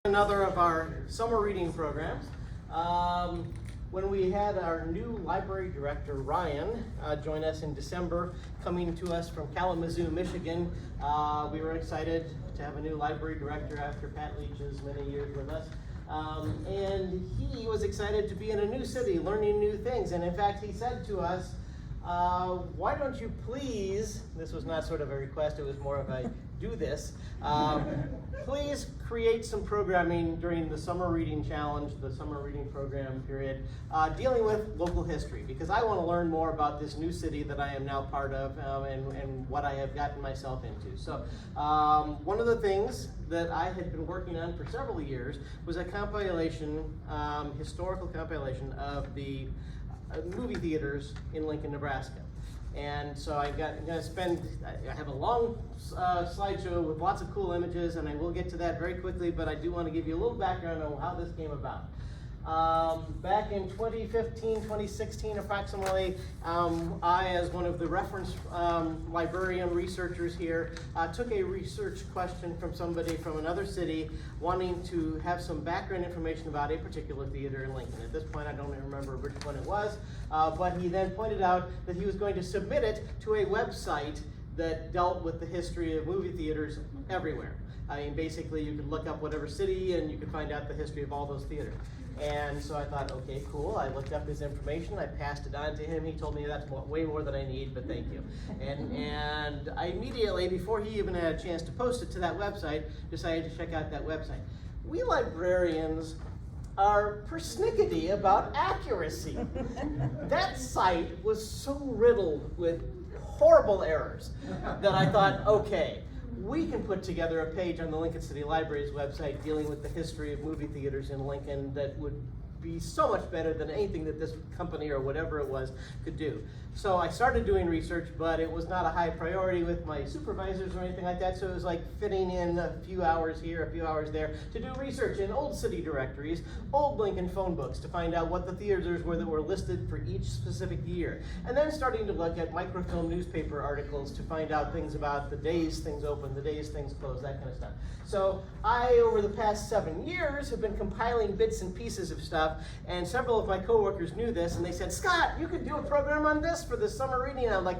Another of our summer reading programs. When we had our new library director, Ryan, join us in December, coming to us from Kalamazoo, Michigan, we were excited to have a new library director after Pat Leach's many years with us. And he was excited to be in a new city, learning new things. And in fact, he said to us, why don't you please, this was not sort of a request, it was more of a do this, please create some programming during the summer reading challenge, the summer reading program period, dealing with local history, because I want to learn more about this new city that I am now part of and what I have gotten myself into. So one of the things that I had been working on for several years was a compilation, historical compilation of the movie theaters in Lincoln, Nebraska. And so I'm going to spend, I have a long slideshow with lots of cool images, and I will get to that very quickly, but I do want to give you a little background on how this came about. Back in 2015, 2016 approximately, I, as one of the reference librarian researchers here, took a research question from somebody from another city wanting to have some background information about a particular theater in Lincoln. At this point, I don't even remember which one it was, but he then pointed out that he was going to submit it to a website that dealt with the history of movie theaters everywhere. I mean, basically, you could look up whatever city and you could find out the history of all those theaters. And so I thought, okay, cool. I looked up his information. I passed it on to him. He told me that's way more than I need, but thank you. And I immediately, before he even had a chance to post it to that website, decided to check out that website. We librarians are persnickety about accuracy. That site was so riddled with horrible errors that I thought, okay, we can put together a page on the Lincoln City Library's website dealing with the history of movie theaters in Lincoln that would be so much better than anything that this company or whatever it was could do. So I started doing research, but it was not a high priority with my supervisors or anything like that, so it was like fitting in a few hours here, a few hours there to do research in old city directories, old Lincoln phone books to find out what the theaters were that were listed for each specific year, and then starting to look at microfilm newspaper articles to find out things about the days things open, the days things close, that kind of stuff. So I, over the past 7 years, have been compiling bits and pieces of stuff, and several of my coworkers knew this, and they said, Scott, you could do a program on this for the summer reading. And I'm like,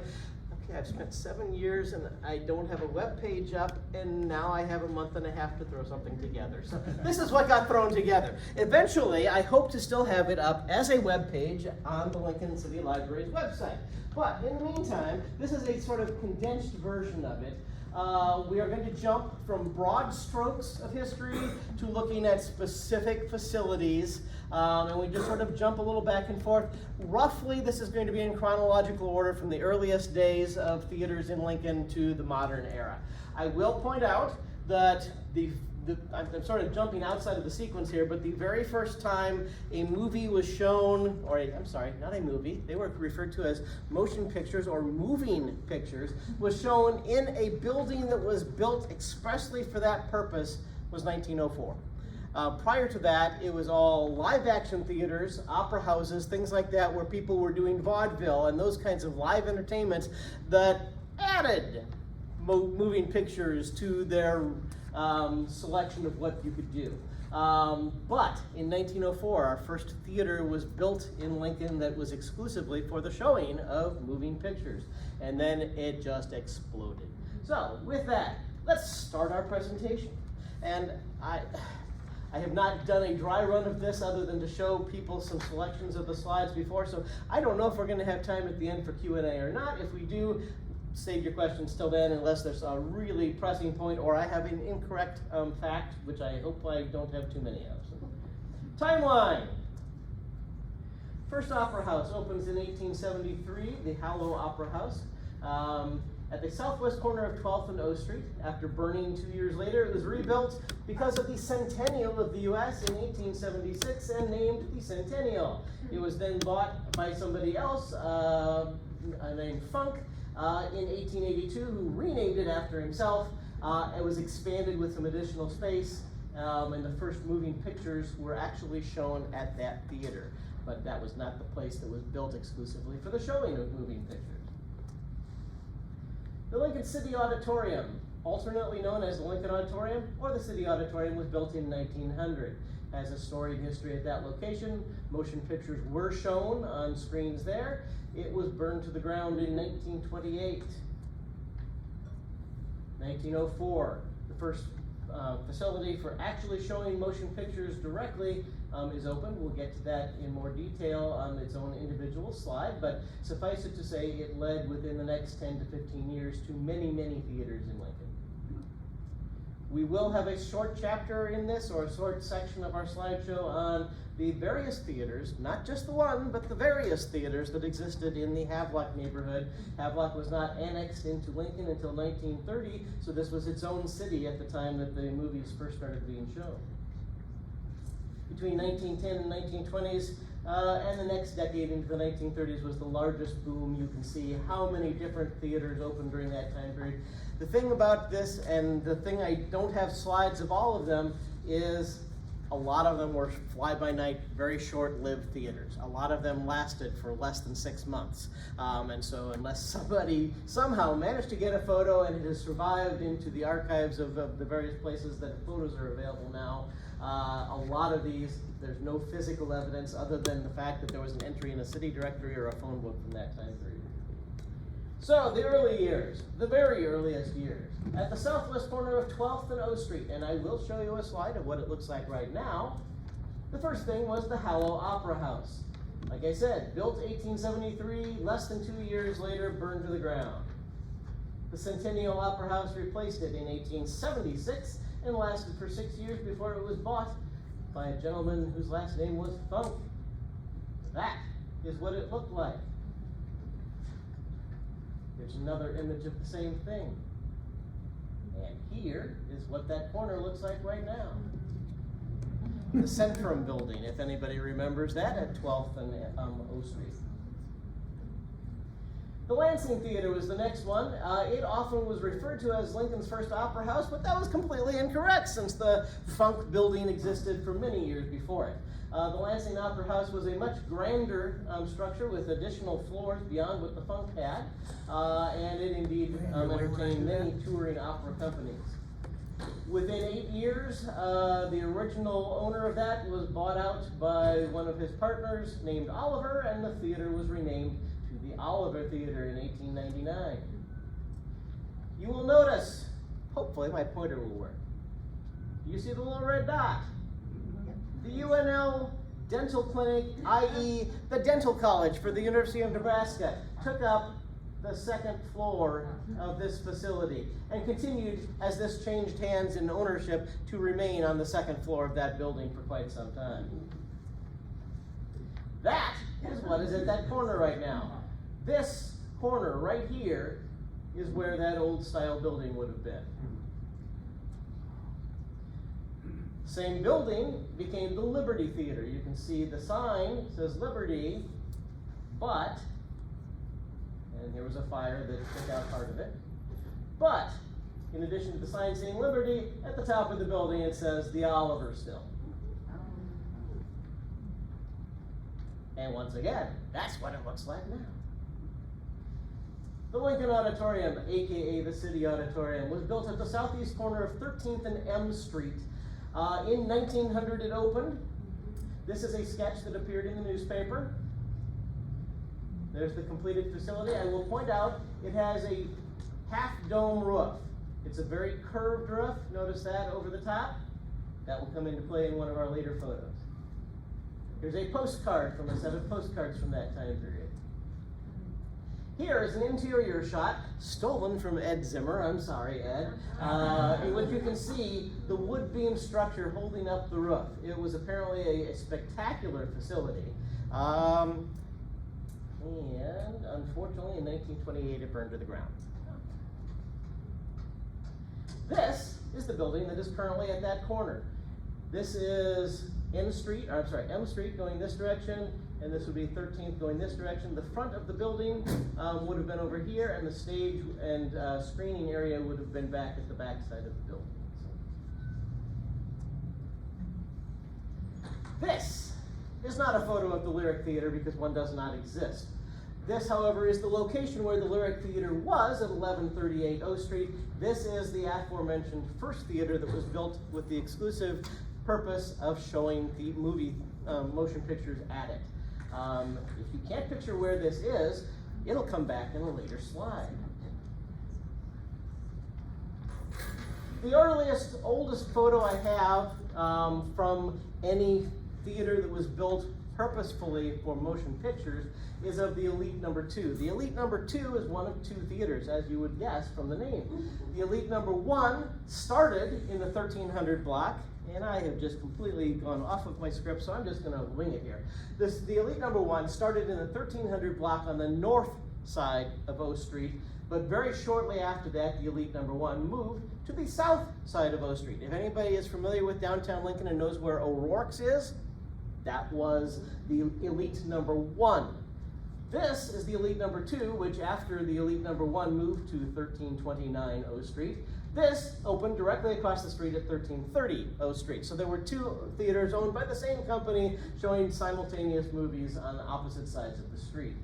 okay, I've spent 7 years and I don't have a web page up, and now I have a month and a half to throw something together. So this is what got thrown together. Eventually, I hope to still have it up as a web page on the Lincoln City Library's website. But in the meantime, this is a sort of condensed version of it. We are going to jump from broad strokes of history to looking at specific facilities, and we just sort of jump a little back and forth. Roughly, this is going to be in chronological order from the earliest days of theaters in Lincoln to the modern era. I will point out that I'm sort of jumping outside of the sequence here, but the very first time a movie was shown, or I'm sorry, not a movie, they were referred to as motion pictures or moving pictures, was shown in a building that was built expressly for that purpose was 1904. Prior to that, it was all live action theaters, opera houses, things like that, where people were doing vaudeville and those kinds of live entertainments that added moving pictures to their selection of what you could do. But in 1904, our first theater was built in Lincoln that was exclusively for the showing of moving pictures. And then it just exploded. So with that, let's start our presentation. And I have not done a dry run of this other than to show people some selections of the slides before, so I don't know if we're going to have time at the end for Q&A or not. If we do, save your questions till then, unless there's a really pressing point or I have an incorrect fact, which I hope I don't have too many of. So, timeline. First opera house opens in 1873, the Hallow Opera House, at the southwest corner of 12th and O Street. After burning 2 years later, it was rebuilt because of the centennial of the U.S. in 1876 and named the Centennial. It was then bought by somebody else named Funk in 1882, who renamed it after himself. It was expanded with some additional space, and the first moving pictures were actually shown at that theater. But that was not the place that was built exclusively for the showing of moving pictures. The Lincoln City Auditorium alternately known as the Lincoln Auditorium or the City Auditorium, was built in 1900. Has a storied history at that location. Motion pictures were shown on screens there. It was burned to the ground in 1928. 1904, the first facility for actually showing motion pictures directly is open. We'll get to that in more detail on its own individual slide, but suffice it to say it led within the next 10 to 15 years to many, many theaters in Lincoln. We will have a short chapter in this, or a short section of our slideshow, on the various theaters, not just the one, but the various theaters that existed in the Havelock neighborhood. Havelock was not annexed into Lincoln until 1930, so this was its own city at the time that the movies first started being shown. Between 1910 and 1920s, and the next decade into the 1930s was the largest boom. You can see how many different theaters opened during that time period. The thing about this, and the thing I don't have slides of all of them, is a lot of them were fly-by-night, very short-lived theaters. A lot of them lasted for less than 6 months. And so unless somebody somehow managed to get a photo and it has survived into the archives of the various places that photos are available now, a lot of these, there's no physical evidence other than the fact that there was an entry in a city directory or a phone book from that time period. So, the early years, the very earliest years, at the southwest corner of 12th and O Street, and I will show you a slide of what it looks like right now. The first thing was the Hallow Opera House. Like I said, built 1873, less than 2 years later, burned to the ground. The Centennial Opera House replaced it in 1876 and lasted for 6 years before it was bought by a gentleman whose last name was Funk. That is what it looked like. Here's another image of the same thing. And here is what that corner looks like right now. The Centrum building, if anybody remembers that, at 12th and O Street. The Lansing Theater was the next one. It often was referred to as Lincoln's first opera house, but that was completely incorrect since the Funk building existed for many years before it. The Lansing Opera House was a much grander structure with additional floors beyond what the Funk had, and it indeed entertained many touring opera companies. Within 8 years, the original owner of that was bought out by one of his partners named Oliver, and the theater was renamed to the Oliver Theater in 1899. You will notice, hopefully my pointer will work. You see the little red dot? The UNL Dental Clinic, i.e. the Dental College for the University of Nebraska, took up the second floor of this facility and continued, as this changed hands in ownership, to remain on the second floor of that building for quite some time. That is what is at that corner right now. This corner right here is where that old style building would have been. Same building became the Liberty Theater. You can see the sign says Liberty, but, and here was a fire that took out part of it, but in addition to the sign saying Liberty, at the top of the building it says the Oliver still. And once again, that's what it looks like now. The Lincoln Auditorium, aka the City Auditorium, was built at the southeast corner of 13th and M Street. In 1900 it opened. This is a sketch that appeared in the newspaper. There's the completed facility. I will point out it has a half-dome roof. It's a very curved roof. Notice that over the top. That will come into play in one of our later photos. Here's a postcard from a set of postcards from that time period. Here is an interior shot, stolen from Ed Zimmer, I'm sorry, Ed, in which you can see the wood beam structure holding up the roof. It was apparently a spectacular facility. And unfortunately in 1928 it burned to the ground. This is the building that is currently at that corner. This is M Street going this direction, and this would be 13th going this direction. The front of the building would have been over here, and the stage and screening area would have been back at the back side of the building. This is not a photo of the Lyric Theater because one does not exist. This, however, is the location where the Lyric Theater was at 1138 O Street. This is the aforementioned first theater that was built with the exclusive purpose of showing the movie motion pictures at it. If you can't picture where this is, it'll come back in a later slide. The earliest, oldest photo I have from any theater that was built purposefully for motion pictures is of the Elite Number 2. The Elite Number 2 is one of two theaters, as you would guess from the name. The Elite Number 1 started in the 1300 block, and I have just completely gone off of my script, so I'm just going to wing it here. The Elite Number 1 started in the 1300 block on the north side of O Street, but very shortly after that, the Elite Number 1 moved to the south side of O Street. If anybody is familiar with downtown Lincoln and knows where O'Rourke's is, that was the Elite Number 1. This is the Elite Number 2, which after the Elite Number 1 moved to 1329 O Street. This opened directly across the street at 1330 O Street. So there were two theaters owned by the same company showing simultaneous movies on opposite sides of the street.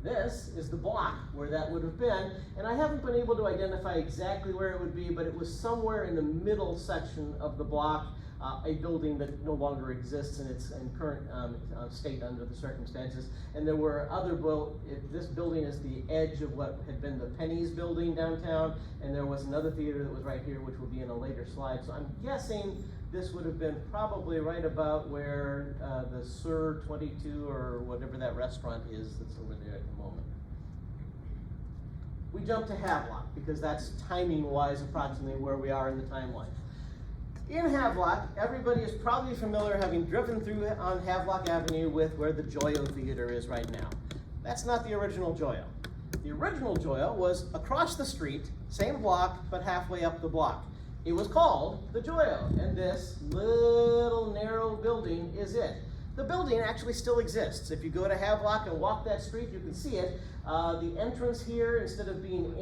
This is the block where that would have been, and I haven't been able to identify exactly where it would be, but it was somewhere in the middle section of the block, a building that no longer exists in its current state under the circumstances. And there were other, this building is the edge of what had been the Penny's building downtown, and there was another theater that was right here, which will be in a later slide. So I'm guessing this would have been probably right about where the Sur 22 or whatever that restaurant is that's over there at the moment. We jump to Havelock because that's timing-wise approximately where we are in the timeline. In Havelock, everybody is probably familiar, having driven through on Havelock Avenue, with where the Joyo Theater is right now. That's not the original Joyo. The original Joyo was across the street, same block, but halfway up the block. It was called the Joyo, and this little narrow building is it. The building actually still exists. If you go to Havelock and walk that street, you can see it. The entrance here, instead of being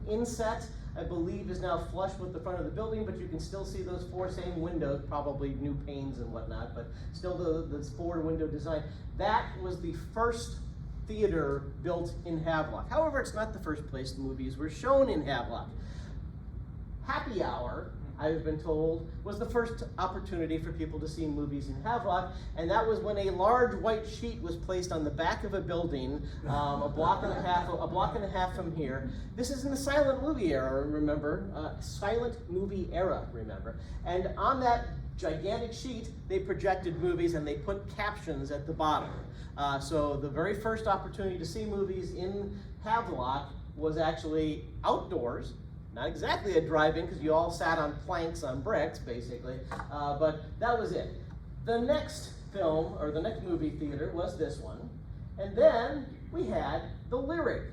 inset, I believe is now flush with the front of the building, but you can still see those four same windows, probably new panes and whatnot, but still the four window design. That was the first theater built in Havelock. However, it's not the first place the movies were shown in Havelock. Happy Hour, I've been told, was the first opportunity for people to see movies in Havelock, and that was when a large white sheet was placed on the back of a building, a block and a half from here. This is in the silent movie era, remember? Silent movie era, remember? And on that gigantic sheet, they projected movies and they put captions at the bottom. So the very first opportunity to see movies in Havelock was actually outdoors. Not exactly a drive-in, because you all sat on planks on bricks, basically, but that was it. The next film, or the next movie theater, was this one, and then we had the Lyric.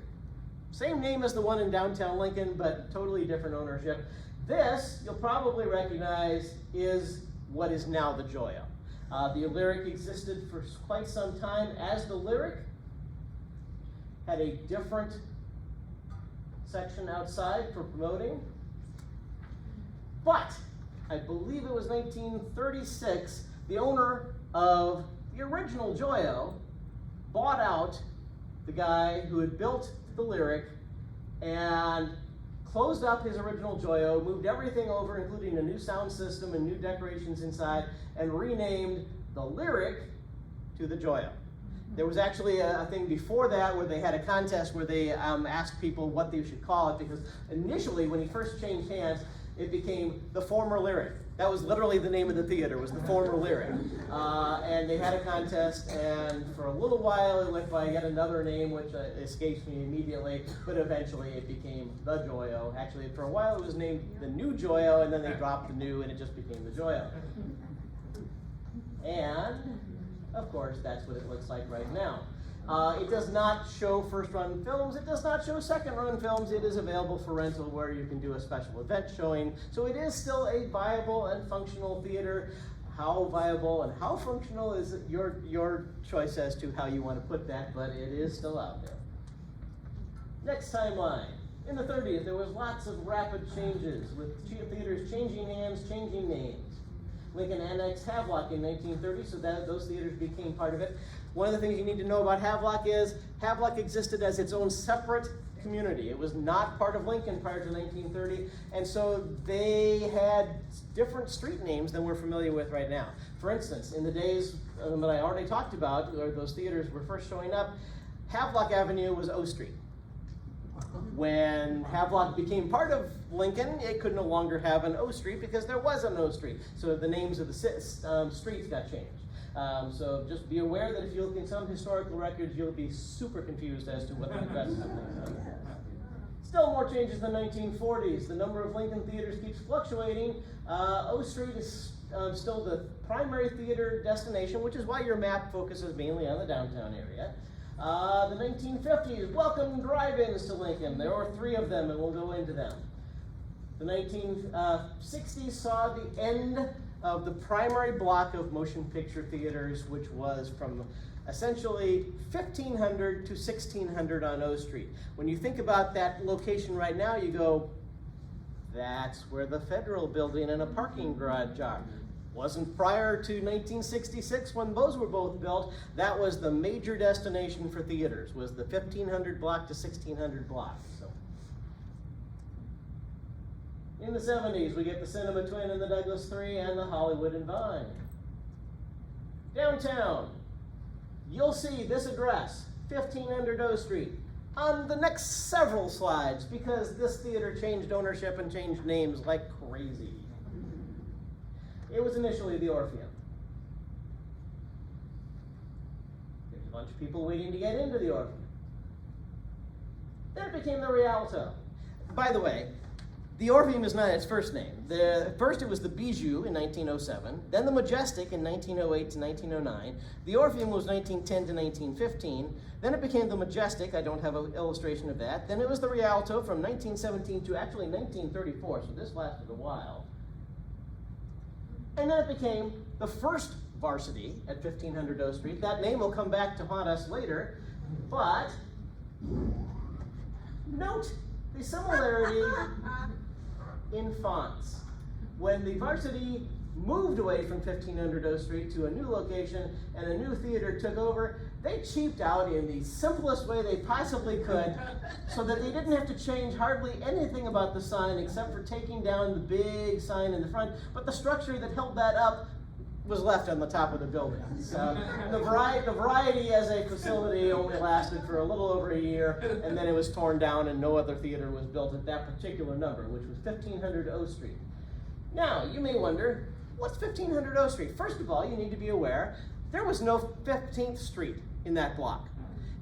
Same name as the one in downtown Lincoln, but totally different ownership. This, you'll probably recognize, is what is now the Joyo. The Lyric existed for quite some time as the Lyric, had a different section outside for promoting, but I believe it was 1936, the owner of the original Joyo bought out the guy who had built the Lyric and closed up his original Joyo, moved everything over, including a new sound system and new decorations inside, and renamed the Lyric to the Joyo. There was actually a thing before that where they had a contest where they asked people what they should call it, because initially when he first changed hands, it became the Former Lyric. That was literally the name of the theater, was the Former Lyric. And they had a contest, and for a little while it went by yet another name, which escapes me immediately, but eventually it became the Joyo. Actually, for a while it was named the New Joyo, and then they dropped the new and it just became the Joyo. And of course, that's what it looks like right now. It does not show first-run films. It does not show second-run films. It is available for rental where you can do a special event showing. So it is still a viable and functional theater. How viable and how functional is your choice as to how you want to put that, but it is still out there. Next timeline. In the 30s, there was lots of rapid changes with theaters changing hands, changing names. Lincoln annexed Havelock in 1930, so those theaters became part of it. One of the things you need to know about Havelock is Havelock existed as its own separate community. It was not part of Lincoln prior to 1930, and so they had different street names than we're familiar with right now. For instance, in the days that I already talked about, where those theaters were first showing up, Havelock Avenue was O Street. When Havelock became part of Lincoln, it could no longer have an O Street because there was an O Street. So the names of the streets got changed. So just be aware that if you look in some historical records, you'll be super confused as to what the best of things are. Still more changes in the 1940s. The number of Lincoln theaters keeps fluctuating. O Street is still the primary theater destination, which is why your map focuses mainly on the downtown area. The 1950s, welcome drive-ins to Lincoln. There were 3 of them, and we'll go into them. The 1960s saw the end of the primary block of motion picture theaters, which was from essentially 1500 to 1600 on O Street. When you think about that location right now, you go, that's where the Federal Building and a parking garage are. Wasn't prior to 1966 when those were both built. That was the major destination for theaters, was the 1500 block to 1600 block. So. In the 70s, we get the Cinema Twin and the Douglas 3 and the Hollywood and Vine. Downtown, you'll see this address, 1500 O Street, on the next several slides because this theater changed ownership and changed names like crazy. It was initially the Orpheum. There's a bunch of people waiting to get into the Orpheum. Then it became the Rialto. By the way, the Orpheum is not its first name. First it was the Bijou in 1907, then the Majestic in 1908 to 1909. The Orpheum was 1910 to 1915. Then it became the Majestic. I don't have an illustration of that. Then it was the Rialto from 1917 to actually 1934, so this lasted a while. And then it became the first Varsity at 1500 O Street. That name will come back to haunt us later, but note the similarity in fonts. When the Varsity moved away from 1500 O Street to a new location and a new theater took over, they cheaped out in the simplest way they possibly could so that they didn't have to change hardly anything about the sign except for taking down the big sign in the front, but the structure that held that up was left on the top of the building. So the variety as a facility only lasted for a little over a year, and then it was torn down and no other theater was built at that particular number, which was 1500 O Street. Now, you may wonder, what's 1500 O Street? First of all, you need to be aware, there was no 15th Street in that block.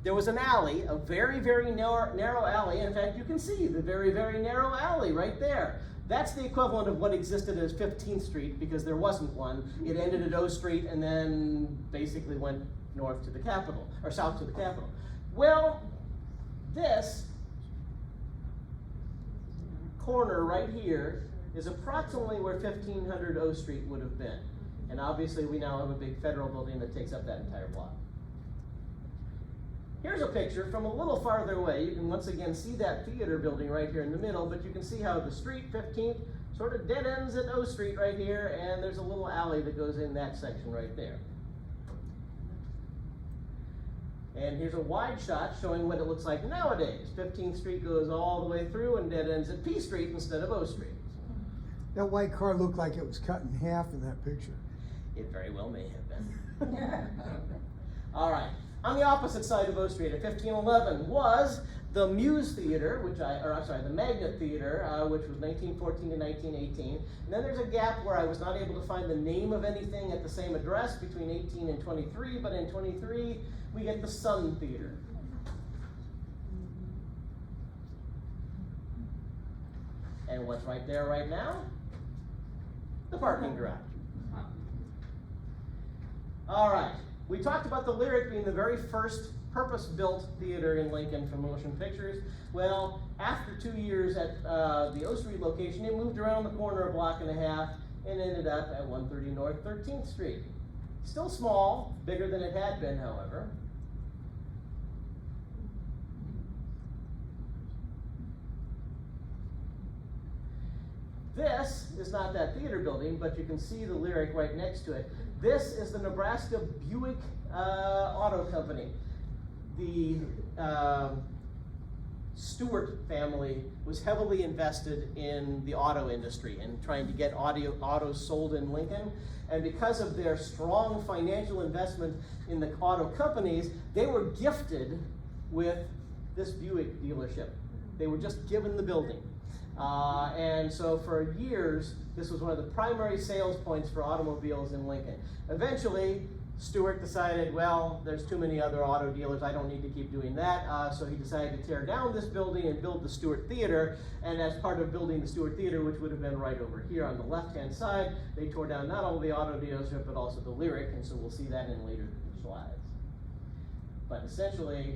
There was an alley, a very, very narrow alley. In fact, you can see the very, very narrow alley right there. That's the equivalent of what existed as 15th Street because there wasn't one. It ended at O Street and then basically went north to the Capitol, or south to the Capitol. Well, this corner right here is approximately where 1500 O Street would have been. And obviously we now have a big Federal Building that takes up that entire block. Here's a picture from a little farther away. You can once again see that theater building right here in the middle, but you can see how the street, 15th, sort of dead ends at O Street right here, and there's a little alley that goes in that section right there. And here's a wide shot showing what it looks like nowadays. 15th Street goes all the way through and dead ends at P Street instead of O Street. That white car looked like it was cut in half in that picture. It very well may have been. All right. On the opposite side of O Street at 1511 was the Muse Theater, the Magnet Theater, which was 1914 to 1918. And then there's a gap where I was not able to find the name of anything at the same address between 18 and 23, but in 23 we get the Sun Theater. And what's right there right now? The parking garage. All right. We talked about the Lyric being the very first purpose-built theater in Lincoln for motion pictures. Well, after 2 years at the O Street location, it moved around the corner a block and a half and ended up at 130 North 13th Street. Still small, bigger than it had been, however. This is not that theater building, but you can see the Lyric right next to it. This is the Nebraska Buick auto company. The Stewart family was heavily invested in the auto industry and trying to get autos sold in Lincoln. And because of their strong financial investment in the auto companies, they were gifted with this Buick dealership. They were just given the building. And so for years, this was one of the primary sales points for automobiles in Lincoln. Eventually, Stewart decided, well, there's too many other auto dealers, I don't need to keep doing that. So he decided to tear down this building and build the Stewart Theater. And as part of building the Stewart Theater, which would have been right over here on the left-hand side, they tore down not only the auto dealership, but also the Lyric, and so we'll see that in later slides. But essentially,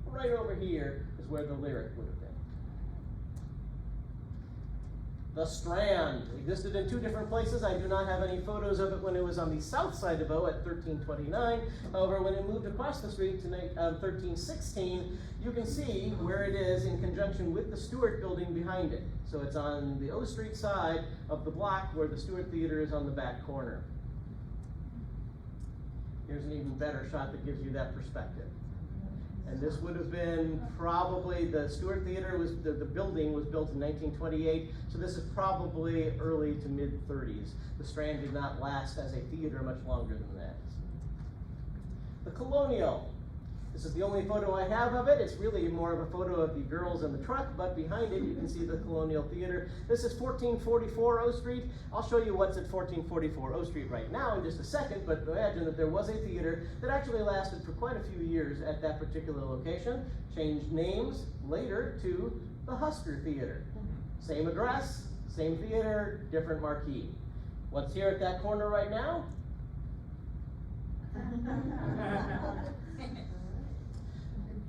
right over here is where the Lyric would have been. The Strand existed in two different places. I do not have any photos of it when it was on the south side of O at 1329. However, when it moved across the street to 1316, you can see where it is in conjunction with the Stewart building behind it. So it's on the O Street side of the block where the Stewart Theater is on the back corner. Here's an even better shot that gives you that perspective. And this would have been probably, the Stewart Theater was, the building was built in 1928, so this is probably early to mid-30s. The Strand did not last as a theater much longer than that. The Colonial. This is the only photo I have of it. It's really more of a photo of the girls in the truck, but behind it you can see the Colonial Theater. This is 1444 O Street. I'll show you what's at 1444 O Street right now in just a second, but imagine that there was a theater that actually lasted for quite a few years at that particular location, changed names later to the Husker Theater. Same address, same theater, different marquee. What's here at that corner right now?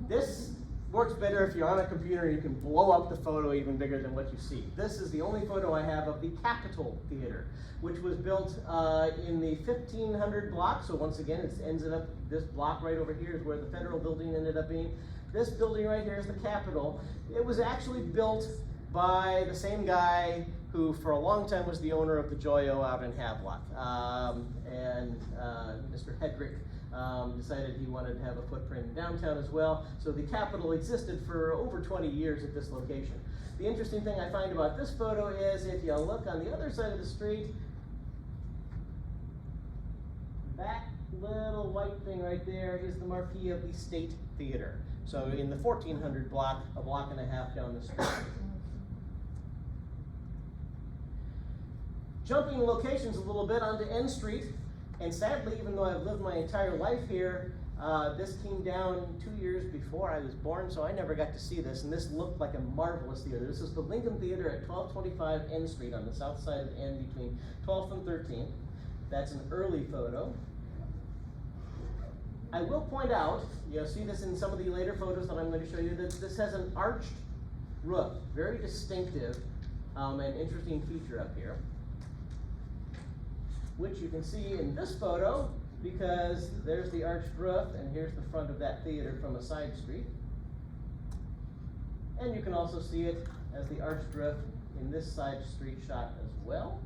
This works better if you're on a computer and you can blow up the photo even bigger than what you see. This is the only photo I have of the Capitol Theater, which was built in the 1500 block. So once again, it ends up, this block right over here is where the federal building ended up being. This building right here is the Capitol. It was actually built by the same guy who for a long time was the owner of the Joyo out in Havelock. Mr. Hedrick decided he wanted to have a footprint in downtown as well. So the Capitol existed for over 20 years at this location. The interesting thing I find about this photo is if you look on the other side of the street, that little white thing right there is the marquee of the State Theater. So in the 1400 block, a block and a half down the street. Jumping locations a little bit onto N Street, and sadly, even though I've lived my entire life here, this came down 2 years before I was born, so I never got to see this, and this looked like a marvelous theater. This is the Lincoln Theater at 1225 N Street on the south side of N between 12th and 13th. That's an early photo. I will point out, you'll see this in some of the later photos that I'm going to show you, that this has an arched roof, very distinctive and interesting feature up here, which you can see in this photo because there's the arched roof and here's the front of that theater from a side street. And you can also see it as the arched roof in this side street shot as well.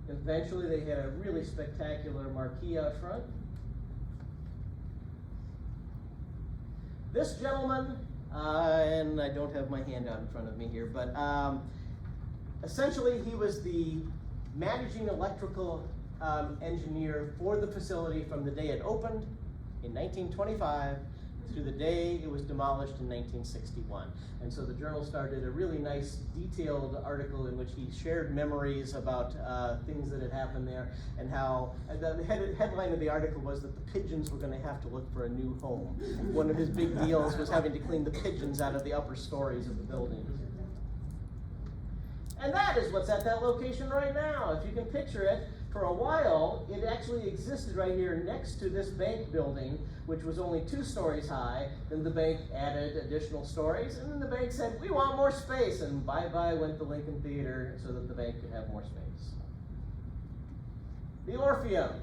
Eventually they had a really spectacular marquee out front. This gentleman, and I don't have my handout in front of me here, but essentially he was the managing electrical engineer for the facility from the day it opened in 1925 to the day it was demolished in 1961. And so the Journal started a really nice detailed article in which he shared memories about things that had happened there and how, the headline of the article was that the pigeons were going to have to look for a new home. One of his big deals was having to clean the pigeons out of the upper stories of the buildings. And that is what's at that location right now. If you can picture it, for a while, it actually existed right here next to this bank building, which was only 2 stories high. Then the bank added additional stories, and then the bank said, we want more space, and bye-bye went the Lincoln Theater so that the bank could have more space. The Orpheum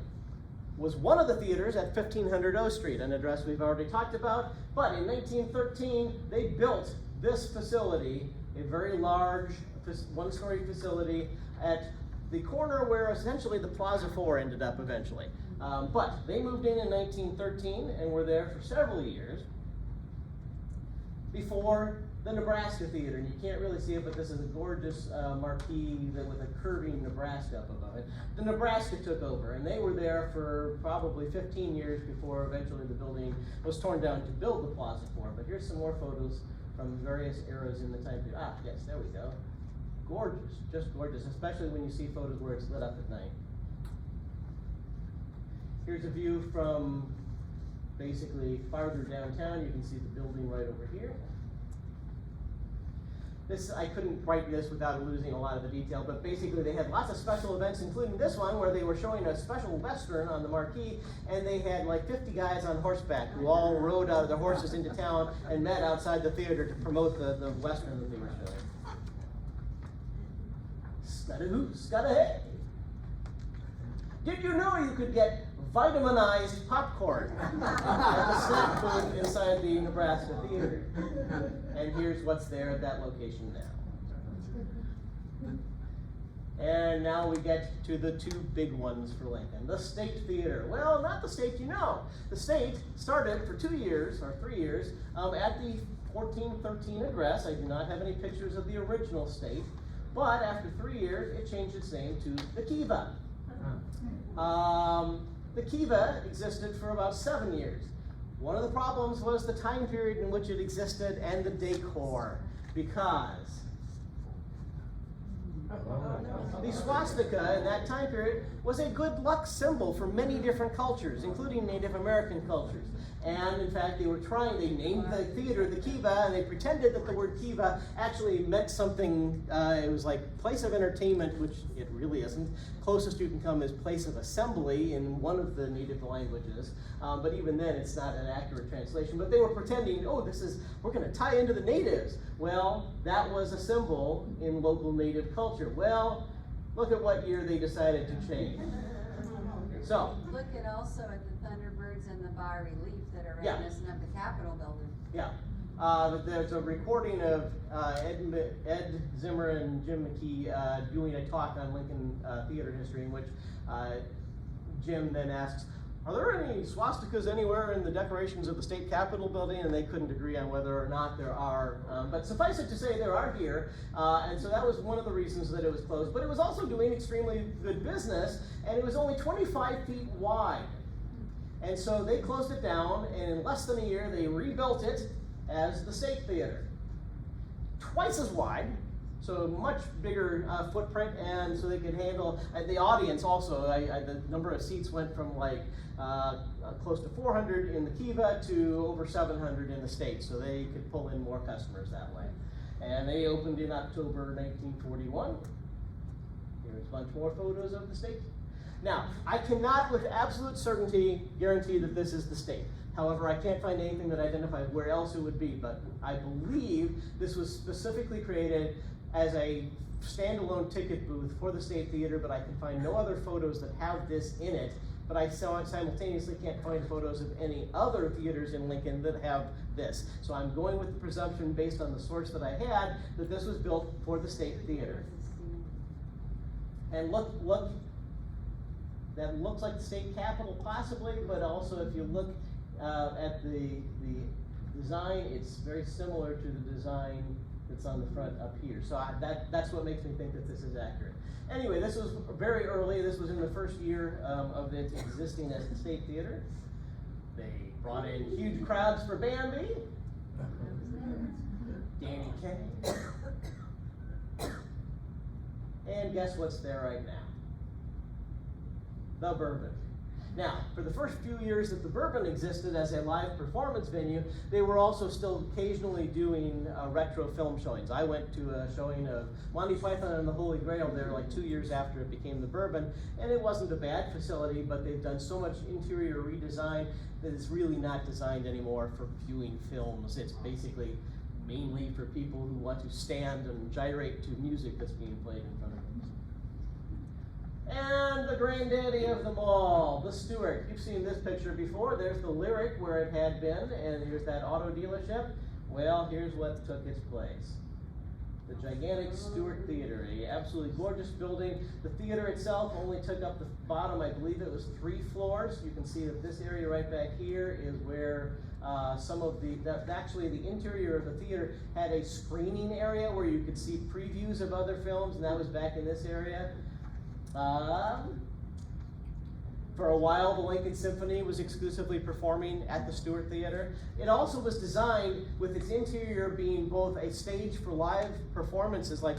was one of the theaters at 1500 O Street, an address we've already talked about, but in 1913, they built this facility, a very large 1-story facility at the corner where essentially the Plaza 4 ended up eventually. But they moved in 1913 and were there for several years before the Nebraska Theater. And you can't really see it, but this is a gorgeous marquee with a curving Nebraska up above it. The Nebraska took over, and they were there for probably 15 years before eventually the building was torn down to build the Plaza 4. But here's some more photos from various eras in the time period. Ah, yes, there we go. Gorgeous, just gorgeous, especially when you see photos where it's lit up at night. Here's a view from basically farther downtown. You can see the building right over here. This, I couldn't write this without losing a lot of the detail, but basically they had lots of special events, including this one where they were showing a special Western on the marquee, and they had like 50 guys on horseback who all rode out of their horses into town and met outside the theater to promote the Western that they were showing. Scudda-hoo, scudda-hey! Did you know you could get vitaminized popcorn at the snack booth inside the Nebraska Theater? And here's what's there at that location now. And now we get to the two big ones for Lincoln. The State Theater. Well, not the State you know. The State started for 2 years, or 3 years, at the 1413 address. I do not have any pictures of the original State, but after 3 years, it changed its name to the Kiva. The Kiva existed for about 7 years. One of the problems was the time period in which it existed and the decor, because the swastika in that time period was a good luck symbol for many different cultures, including Native American cultures. And in fact, they named the theater the Kiva, and they pretended that the word Kiva actually meant something, it was like place of entertainment, which it really isn't. Closest you can come is place of assembly in one of the native languages, but even then it's not an accurate translation. But they were pretending, oh, we're gonna tie into the natives. Well, that was a symbol in local native culture. Well, look at what year they decided to change. So. Look at also at the Thunderbirds and the bas relief that are reminiscent of the Capitol building. Yeah. There's a recording of Ed Zimmer and Jim McKee doing a talk on Lincoln theater history, in which Jim then asks, are there any swastikas anywhere in the decorations of the state capitol building? And they couldn't agree on whether or not there are. But suffice it to say, there are here. And so that was one of the reasons that it was closed. But it was also doing extremely good business, and it was only 25 feet wide. And so they closed it down, and in less than a year, they rebuilt it as the State Theater. Twice as wide, so much bigger footprint, and so they could handle the audience also. The number of seats went from like close to 400 in the Kiva to over 700 in the State, so they could pull in more customers that way. And they opened in October 1941. Here's a bunch more photos of the State. Now, I cannot with absolute certainty guarantee that this is the State. However, I can't find anything that identifies where else it would be, but I believe this was specifically created as a standalone ticket booth for the State Theater, but I can find no other photos that have this in it. But I simultaneously can't find photos of any other theaters in Lincoln that have this. So I'm going with the presumption, based on the source that I had, that this was built for the State Theater. And look, that looks like the state capitol possibly, but also if you look at the design, it's very similar to the design that's on the front up here. So that's what makes me think that this is accurate. Anyway, this was very early. This was in the first year of its existing as a state theater. They brought in huge crowds for Bambi, Danny Kaye, and guess what's there right now? The Bourbon. Now, for the first few years that the Bourbon existed as a live performance venue, they were also still occasionally doing retro film showings. I went to a showing of Monty Python and the Holy Grail there like 2 years after it became the Bourbon, and it wasn't a bad facility, but they've done so much interior redesign that it's really not designed anymore for viewing films. It's basically mainly for people who want to stand and gyrate to music that's being played in front of them. And the granddaddy of them all, the Stewart. You've seen this picture before. There's the Lyric where it had been, and here's that auto dealership. Well, here's what took its place. The gigantic Stewart Theater, a absolutely gorgeous building. The theater itself only took up the bottom, I believe it was 3 floors. You can see that this area right back here is where some of actually the interior of the theater had a screening area where you could see previews of other films, and that was back in this area. For a while, the Lincoln Symphony was exclusively performing at the Stewart Theater. It also was designed with its interior being both a stage for live performances like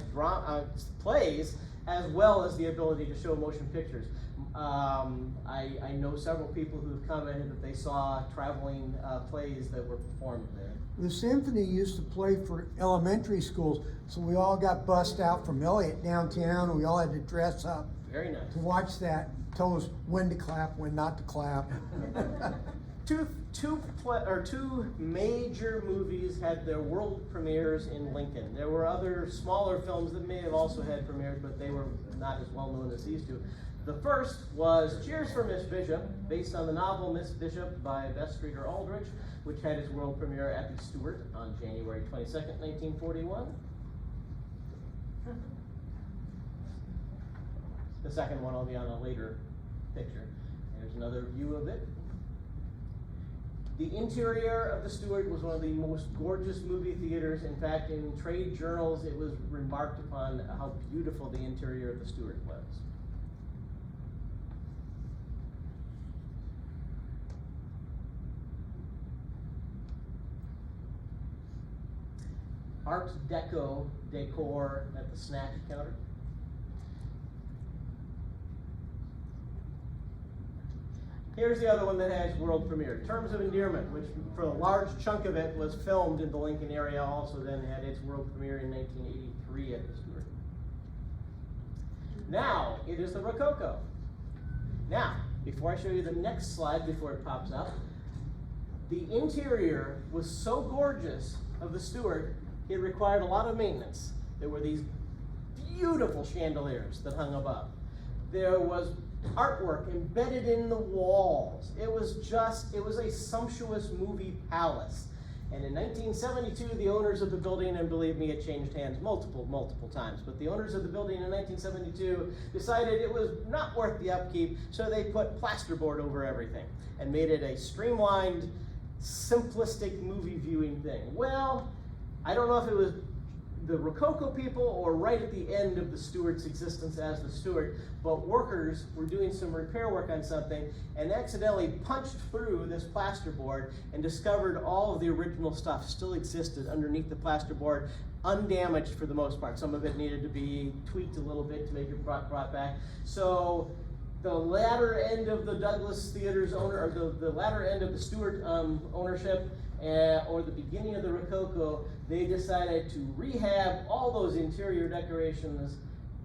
plays, as well as the ability to show motion pictures. I know several people who have commented that they saw traveling plays that were performed there. The symphony used to play for elementary schools, so we all got bussed out from Elliott downtown, and we all had to dress up. Very nice. To watch that, told us when to clap, when not to clap. Two major movies had their world premieres in Lincoln. There were other smaller films that may have also had premieres, but they were not as well known as these two. The first was Cheers for Miss Bishop, based on the novel Miss Bishop by Bess Streeter Aldrich, which had its world premiere at the Stewart on January 22nd, 1941. The second one will be on a later picture. There's another view of it. The interior of the Stewart was one of the most gorgeous movie theaters. In fact, in trade journals, it was remarked upon how beautiful the interior of the Stewart was. Art Deco decor at the snack counter. Here's the other one that has world premiere. Terms of Endearment, which for a large chunk of it was filmed in the Lincoln area, also then had its world premiere in 1983 at the Stewart. Now, it is the Rococo. Now, before I show you the next slide, before it pops up, the interior was so gorgeous of the Stewart, it required a lot of maintenance. There were these beautiful chandeliers that hung above. There was artwork embedded in the walls. It was a sumptuous movie palace. And in 1972, the owners of the building, and believe me, it changed hands multiple times, but the owners of the building in 1972 decided it was not worth the upkeep, so they put plasterboard over everything and made it a streamlined, simplistic movie viewing thing. Well, I don't know if it was the Rococo people or right at the end of the Stewart's existence as the Stewart, but workers were doing some repair work on something and accidentally punched through this plasterboard and discovered all of the original stuff still existed underneath the plasterboard, undamaged for the most part. Some of it needed to be tweaked a little bit to make it brought back. So the latter end of the Douglas Theater's owner, or the latter end of the Stewart ownership, or the beginning of the Rococo, they decided to rehab all those interior decorations,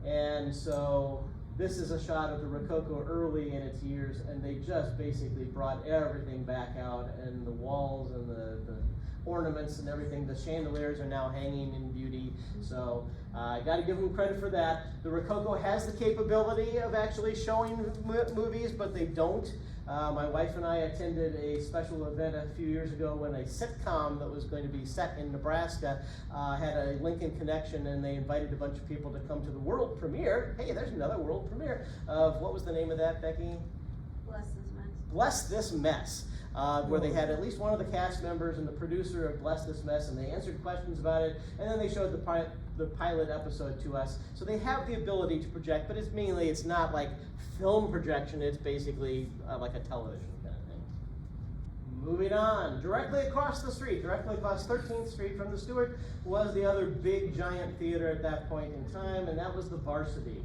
and so this is a shot of the Rococo early in its years, and they just basically brought everything back out, and the walls and the ornaments and everything. The chandeliers are now hanging in beauty, so I got to give them credit for that. The Rococo has the capability of actually showing movies, but they don't. My wife and I attended a special event a few years ago when a sitcom that was going to be set in Nebraska had a Lincoln connection, and they invited a bunch of people to come to the world premiere. Hey, there's another world premiere of, what was the name of that, Becky? Bless This Mess. Bless This Mess. Where they had at least one of the cast members and the producer of Bless This Mess, and they answered questions about it, and then they showed the pilot episode to us. So they have the ability to project, but it's not like film projection, it's basically like a television kind of thing. Moving on, directly across the street, directly across 13th Street from the Stewart, was the other big giant theater at that point in time, and that was the Varsity.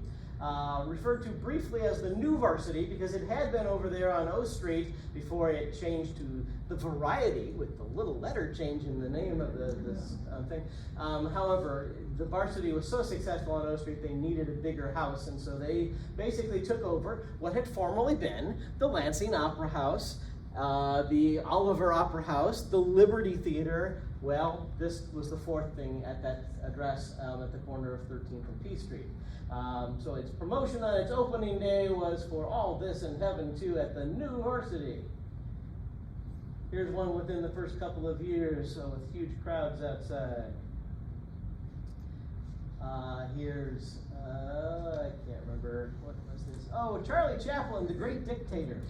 Referred to briefly as the New Varsity because it had been over there on O Street before it changed to the Variety, with the little letter change in the name of this thing. However, the Varsity was so successful on O Street they needed a bigger house, and so they basically took over what had formerly been the Lansing Opera House, the Oliver Opera House, the Liberty Theater. Well, this was the fourth thing at that address at the corner of 13th and P Street. So its promotion on its opening day was for All This in Heaven too at the New Varsity. Here's one within the first couple of years, so with huge crowds outside. Here's, I can't remember, what was this? Oh, Charlie Chaplin, The Great Dictator,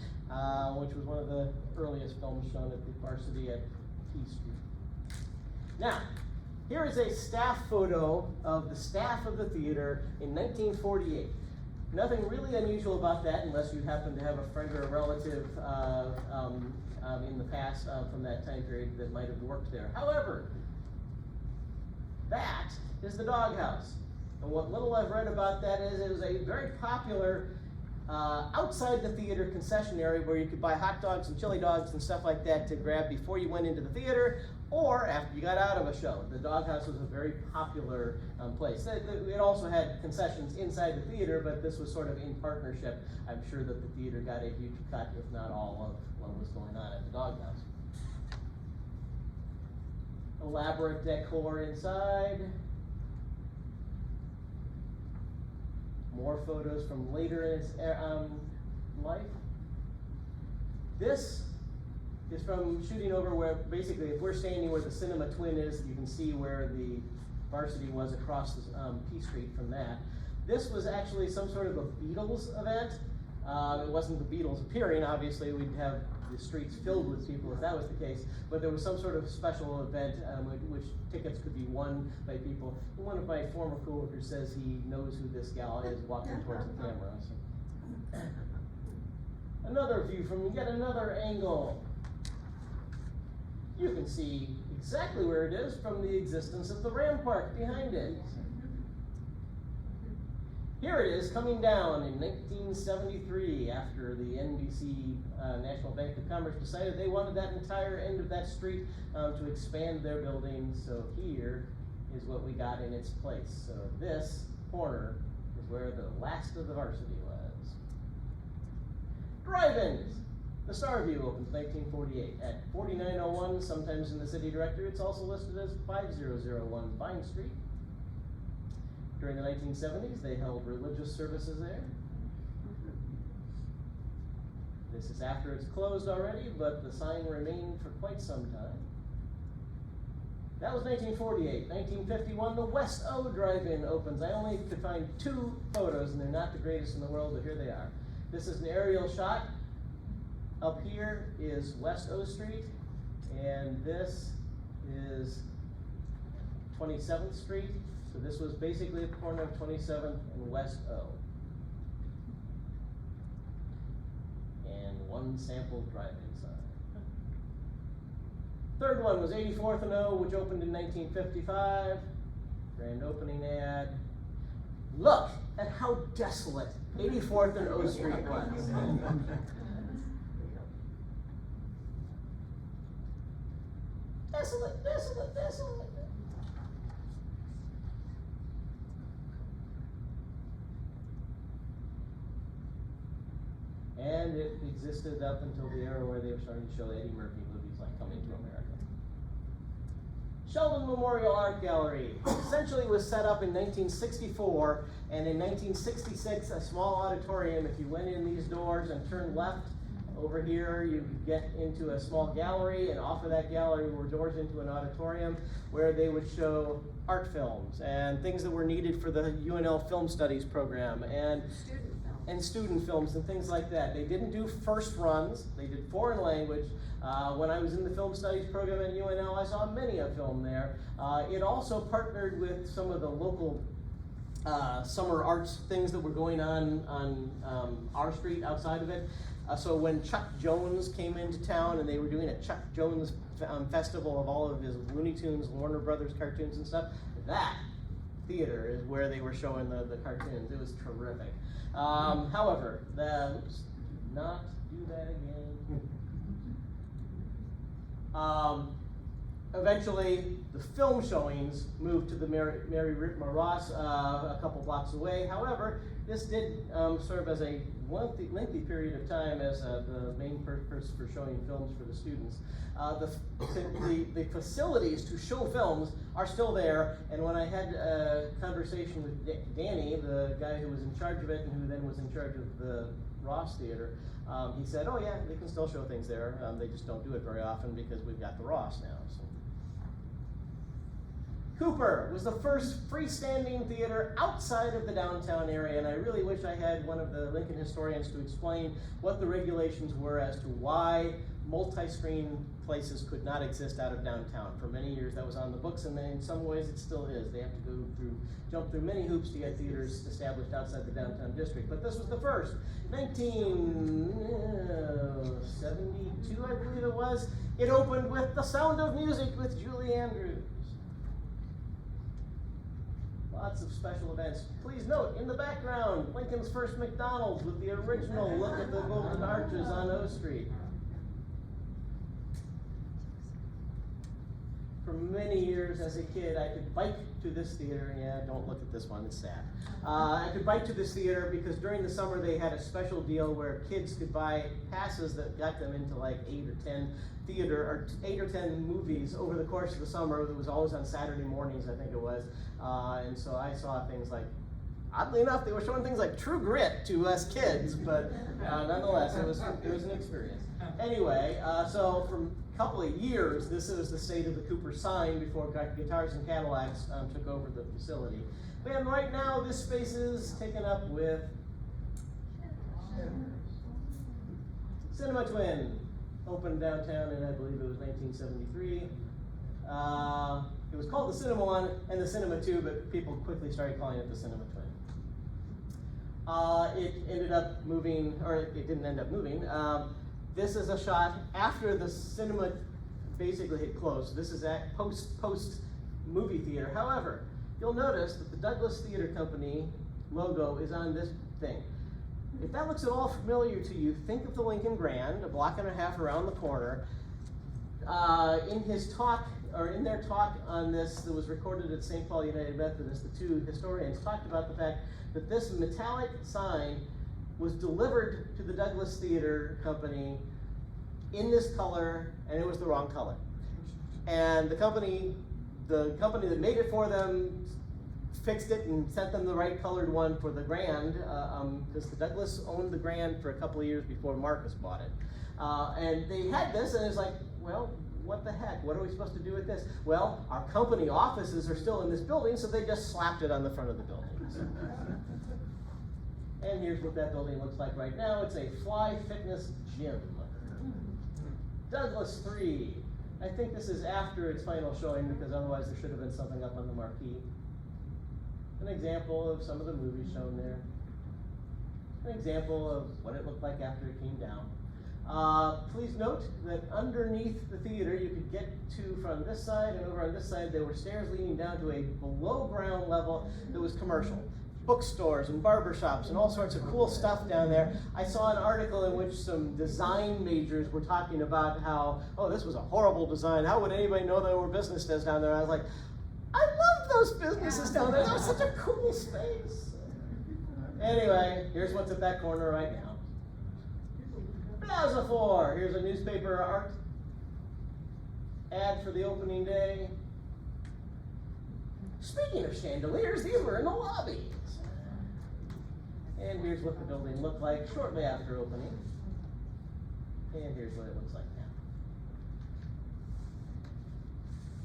which was one of the earliest films shown at the Varsity at P Street. Now, here is a staff photo of the staff of the theater in 1948. Nothing really unusual about that unless you happen to have a friend or a relative in the past from that time period that might have worked there. However, that is the doghouse. And what little I've read about that is it was a very popular outside the theater concession area where you could buy hot dogs and chili dogs and stuff like that to grab before you went into the theater or after you got out of a show. The doghouse was a very popular place. It also had concessions inside the theater, but this was sort of in partnership. I'm sure that the theater got a huge cut, if not all, of what was going on at the doghouse. Elaborate decor inside. More photos from later in its life. This is from shooting over where, basically, if we're standing where the Cinema Twin is, you can see where the Varsity was across the P Street from that. This was actually some sort of a Beatles event. It wasn't the Beatles appearing, obviously we'd have the streets filled with people if that was the case, but there was some sort of special event which tickets could be won by people. One of my former coworkers says he knows who this gal is walking towards the camera. So. Another view from yet another angle. You can see exactly where it is from the existence of the rampart behind it. Here it is coming down in 1973 after the NBC National Bank of Commerce decided they wanted that entire end of that street to expand their buildings. So here is what we got in its place. So this corner is where the last of the Varsity was. Drive-ins. The Starview opens 1948 at 4901, sometimes in the city directory. It's also listed as 5001 Vine Street. During the 1970s, they held religious services there. This is after it's closed already, but the sign remained for quite some time. That was 1948. 1951, the West O Drive-In opens. I only could find 2 photos, and they're not the greatest in the world, but here they are. This is an aerial shot. Up here is West O Street, and this is 27th Street. So this was basically at the corner of 27th and West O. And one sample drive-in sign. Third one was 84th and O, which opened in 1955. Grand opening ad. Look at how desolate 84th and O Street was. Desolate, desolate, desolate. And it existed up until the era where they were starting to show Eddie Murphy movies like Coming to America. Sheldon Memorial Art Gallery essentially was set up in 1964, and in 1966, a small auditorium. If you went in these doors and turned left, over here you get into a small gallery, and off of that gallery were doors into an auditorium where they would show art films and things that were needed for the UNL Film Studies program and student films and things like that. They didn't do first runs, they did foreign language. When I was in the Film Studies program at UNL, I saw many a film there. It also partnered with some of the local summer arts things that were going on our street outside of it. So when Chuck Jones came into town and they were doing a Chuck Jones festival of all of his Looney Tunes, Warner Brothers cartoons and stuff, that theater is where they were showing the cartoons. It was terrific. However, oops, not do that again. Eventually, the film showings moved to the Mary Ritma Ross a couple blocks away. However, this did serve as a lengthy period of time as the main purpose for showing films for the students. The facilities to show films are still there, and when I had a conversation with Danny, the guy who was in charge of it and who then was in charge of the Ross Theater, he said, oh yeah, they can still show things there. They just don't do it very often because we've got the Ross now. So. Cooper was the first freestanding theater outside of the downtown area, and I really wish I had one of the Lincoln historians to explain what the regulations were as to why multi-screen places could not exist out of downtown. For many years that was on the books, and then in some ways it still is. They have to jump through many hoops to get theaters established outside the downtown district. But this was the first. 1972, I believe it was. It opened with The Sound of Music with Julie Andrews. Lots of special events. Please note, in the background, Lincoln's first McDonald's with the original look at the golden arches on O Street. For many years as a kid, I could bike to this theater. Yeah, don't look at this one, it's sad. I could bike to this theater because during the summer they had a special deal where kids could buy passes that got them into like 8 or 10 movies over the course of the summer. It was always on Saturday mornings, I think it was. And so I saw things like, oddly enough, they were showing things like True Grit to us kids, but nonetheless, it was an experience. Anyway, so from couple of years, this is the state of the Cooper sign before Guitars and Cadillacs took over the facility. And right now, this space is taken up with Cinema Twin, opened downtown in, I believe it was 1973. It was called the Cinema One and the Cinema Two, but people quickly started calling it the Cinema Twin. It ended up moving, or it didn't end up moving. This is a shot after the cinema basically had closed. This is at post movie theater. However, you'll notice that the Douglas Theater Company logo is on this thing. If that looks at all familiar to you, think of the Lincoln Grand, a block and a half around the corner. In their talk on this that was recorded at St. Paul United Methodist, the two historians talked about the fact that this metallic sign was delivered to the Douglas Theater Company in this color, and it was the wrong color. And the company that made it for them fixed it and sent them the right colored one for the Grand, because the Douglas owned the Grand for a couple of years before Marcus bought it. And they had this, and it's like, well, what the heck? What are we supposed to do with this? Well, our company offices are still in this building, so they just slapped it on the front of the building. And here's what that building looks like right now. It's a Fly Fitness gym. Douglas 3. I think this is after its final showing because otherwise there should have been something up on the marquee. An example of some of the movies shown there. An example of what it looked like after it came down. Please note that underneath the theater you could get to from this side, and over on this side there were stairs leading down to a below ground level that was commercial. Bookstores and barbershops and all sorts of cool stuff down there. I saw an article in which some design majors were talking about how, oh, this was a horrible design. How would anybody know there were businesses down there? I was like, I love those businesses down there. That was such a cool space. Anyway, here's what's at that corner right now. Plaza 4. Here's a newspaper art ad for the opening day. Speaking of chandeliers, these were in the lobby. And here's what the building looked like shortly after opening. And here's what it looks like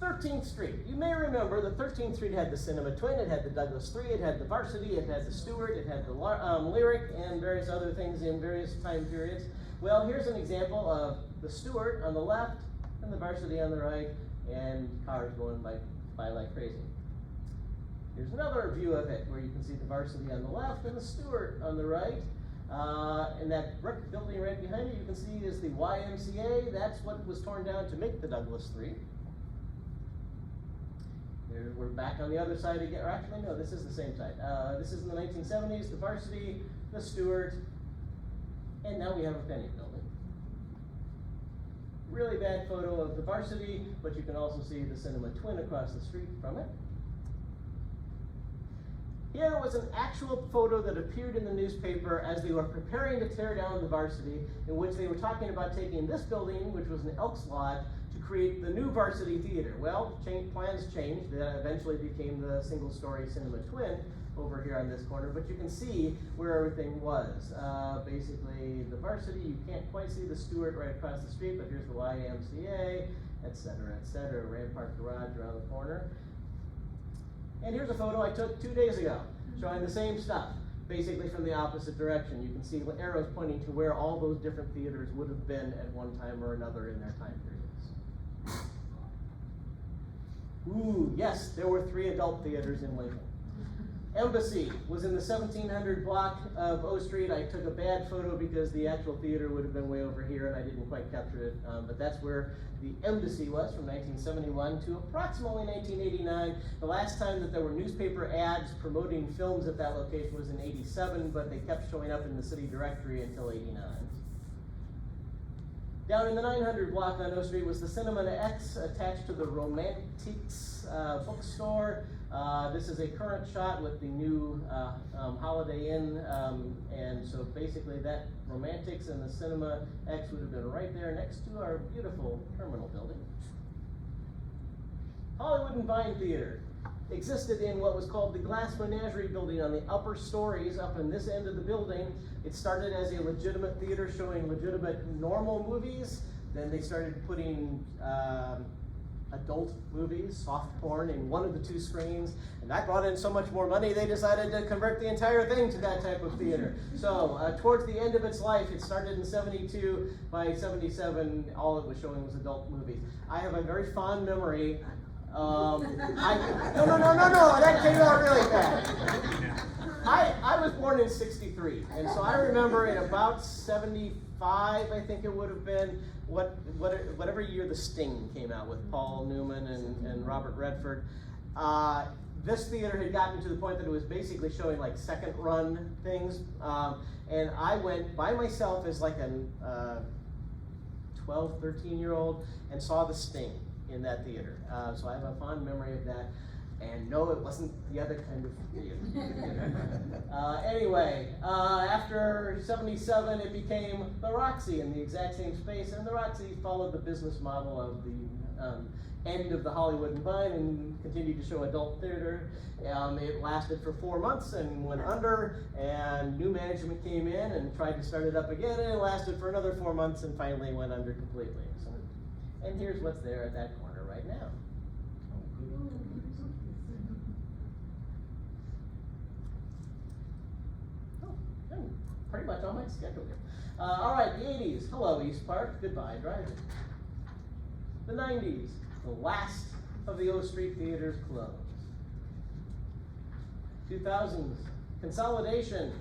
now. 13th Street. You may remember that 13th Street had the Cinema Twin, it had the Douglas 3, it had the Varsity, it had the Stewart, it had the Lyric, and various other things in various time periods. Well, here's an example of the Stewart on the left and the Varsity on the right, and cars going by like crazy. Here's another view of it where you can see the Varsity on the left and the Stewart on the right. And that brick building right behind it you can see is the YMCA. That's what was torn down to make the Douglas 3. Here we're back on the other side again. Or actually, no, this is the same side. This is in the 1970s, the Varsity, the Stewart, and now we have a Penny building. Really bad photo of the Varsity, but you can also see the Cinema Twin across the street from it. Here was an actual photo that appeared in the newspaper as they were preparing to tear down the Varsity, in which they were talking about taking this building, which was an Elks Lodge, to create the new Varsity Theater. Well, plans changed. That eventually became the single-story Cinema Twin over here on this corner, but you can see where everything was. Basically, the Varsity, you can't quite see the Stewart right across the street, but here's the YMCA, etc., etc., Rampart Garage around the corner. And here's a photo I took 2 days ago, showing the same stuff, basically from the opposite direction. You can see the arrows pointing to where all those different theaters would have been at one time or another in their time periods. Ooh, yes, there were 3 adult theaters in Lincoln. Embassy was in the 1700 block of O Street. I took a bad photo because the actual theater would have been way over here and I didn't quite capture it, but that's where the Embassy was from 1971 to approximately 1989. The last time that there were newspaper ads promoting films at that location was in 87, but they kept showing up in the city directory until 89. Down in the 900 block on O Street was the Cinema X attached to the Romantiques bookstore. This is a current shot with the new Holiday Inn, and so basically that Romantics and the Cinema X would have been right there next to our beautiful terminal building. Hollywood and Vine Theater existed in what was called the Glass Menagerie building on the upper stories up in this end of the building. It started as a legitimate theater showing legitimate normal movies. Then they started putting adult movies, soft porn, in one of the 2 screens, and that brought in so much more money they decided to convert the entire thing to that type of theater. So towards the end of its life, it started in 72, by 77 all it was showing was adult movies. I have a very fond memory. No, that came out really bad. I was born in 63, and so I remember in about 75, I think it would have been, whatever year The Sting came out with Paul Newman and Robert Redford. This theater had gotten to the point that it was basically showing like second run things, and I went by myself as like a 12, 13-year-old and saw The Sting in that theater. So I have a fond memory of that. And no, it wasn't the other kind of theater. Anyway, after 77, it became the Roxy in the exact same space, and the Roxy followed the business model of the end of the Hollywood and Vine and continued to show adult theater. It lasted for 4 months and went under, and new management came in and tried to start it up again, and it lasted for another 4 months and finally went under completely. So, and here's what's there at that corner right now. Pretty much on my schedule here. All right, the 80s. Hello, East Park. Goodbye, Drive-In. The 90s. The last of the O Street theaters closed. 2000s. Consolidation.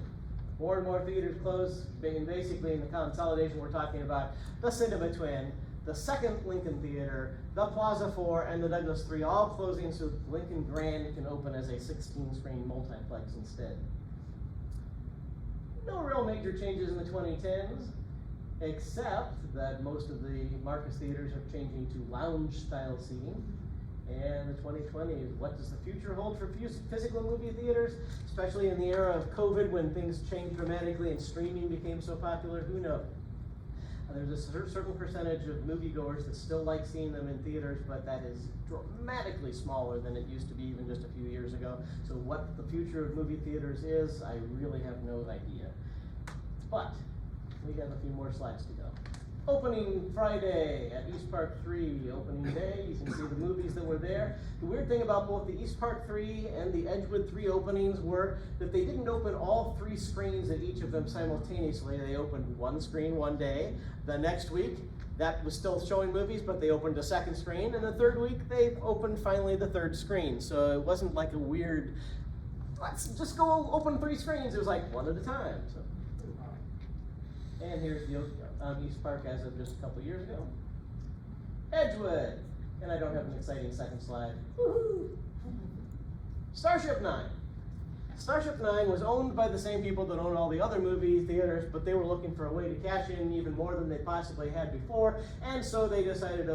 More and more theaters closed. Basically, in the consolidation, we're talking about the Cinema Twin, the second Lincoln Theater, the Plaza 4, and the Douglas 3 all closing so Lincoln Grand can open as a 16-screen multiplex instead. No real major changes in the 2010s, except that most of the Marcus theaters are changing to lounge-style seating. And the 2020 is, what does the future hold for physical movie theaters, especially in the era of COVID when things changed dramatically and streaming became so popular? Who knows? There's a certain percentage of moviegoers that still like seeing them in theaters, but that is dramatically smaller than it used to be even just a few years ago. So what the future of movie theaters is, I really have no idea. But we have a few more slides to go. Opening Friday at East Park 3, opening day, you can see the movies that were there. The weird thing about both the East Park 3 and the Edgewood 3 openings were that they didn't open all 3 screens at each of them simultaneously. They opened one screen one day. The next week, that was still showing movies, but they opened a second screen. And the third week, they opened finally the third screen. So it wasn't like a weird, let's just go open 3 screens. It was like one at a time. So. And here's the East Park as of just a couple years ago. Edgewood. And I don't have an exciting second slide. Woohoo! Starship 9. Starship 9 was owned by the same people that own all the other movie theaters, but they were looking for a way to cash in even more than they possibly had before, and so they decided to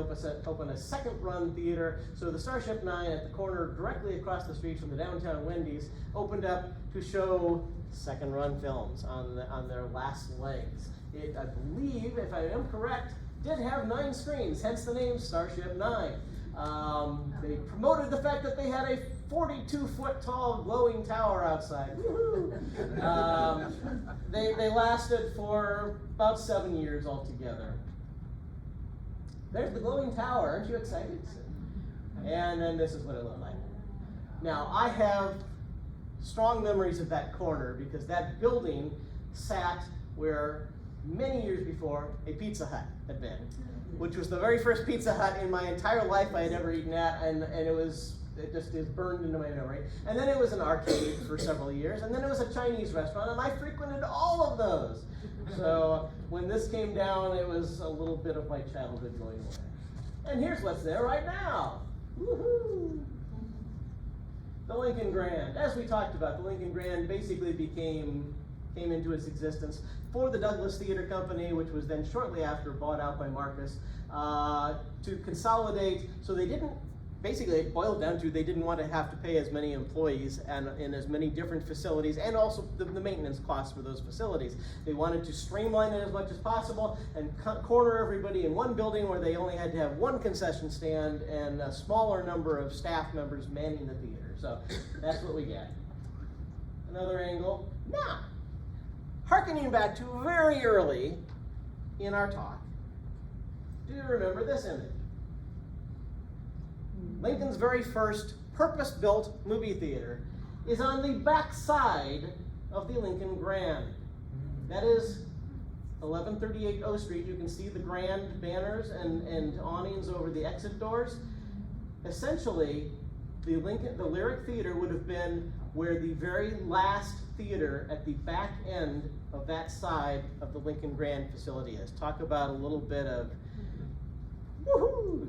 open a second run theater. So the Starship 9 at the corner directly across the street from the downtown Wendy's opened up to show second run films on their last legs. It, I believe, if I am correct, did have 9 screens, hence the name Starship 9. They promoted the fact that they had a 42-foot tall glowing tower outside. Woohoo! They lasted for about 7 years altogether. There's the glowing tower, aren't you excited? And then this is what it looked like. Now, I have strong memories of that corner because that building sat where many years before a Pizza Hut had been, which was the very first Pizza Hut in my entire life I had ever eaten at, and it just is burned into my memory. And then it was an arcade for several years, and then it was a Chinese restaurant, and I frequented all of those. So when this came down, it was a little bit of my childhood going away. And here's what's there right now. Woohoo! The Lincoln Grand. As we talked about, the Lincoln Grand basically came into its existence for the Douglas Theater Company, which was then shortly after bought out by Marcus, to consolidate. So they didn't, basically it boiled down to they didn't want to have to pay as many employees and in as many different facilities, and also the maintenance costs for those facilities. They wanted to streamline it as much as possible and corner everybody in one building where they only had to have one concession stand and a smaller number of staff members manning the theater. So that's what we get. Another angle. Now, hearkening back to very early in our talk, do you remember this image? Lincoln's very first purpose-built movie theater is on the back side of the Lincoln Grand. That is 1138 O Street. You can see the Grand banners and awnings over the exit doors. Essentially, the Lyric Theater would have been where the very last theater at the back end of that side of the Lincoln Grand facility is. Talk about a little bit of woohoo,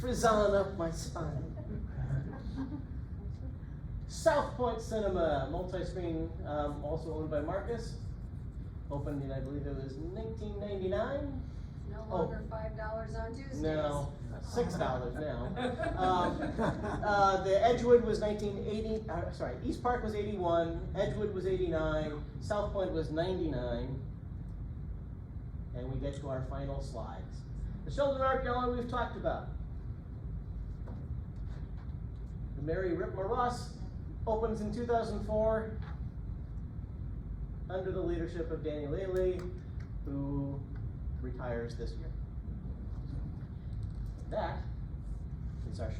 frisson up my spine. South Point Cinema, multi-screen, also owned by Marcus. Opened in, I believe it was 1999. No longer $5 on Tuesdays. No, $6 now. The Edgewood was 1980, East Park was 81, Edgewood was 89, South Point was 99. And we get to our final slides. The Sheldon Art Gallery we've talked about. The Mary Ripma Ross opens in 2004 under the leadership of Danny Laley, who retires this year. That is our show.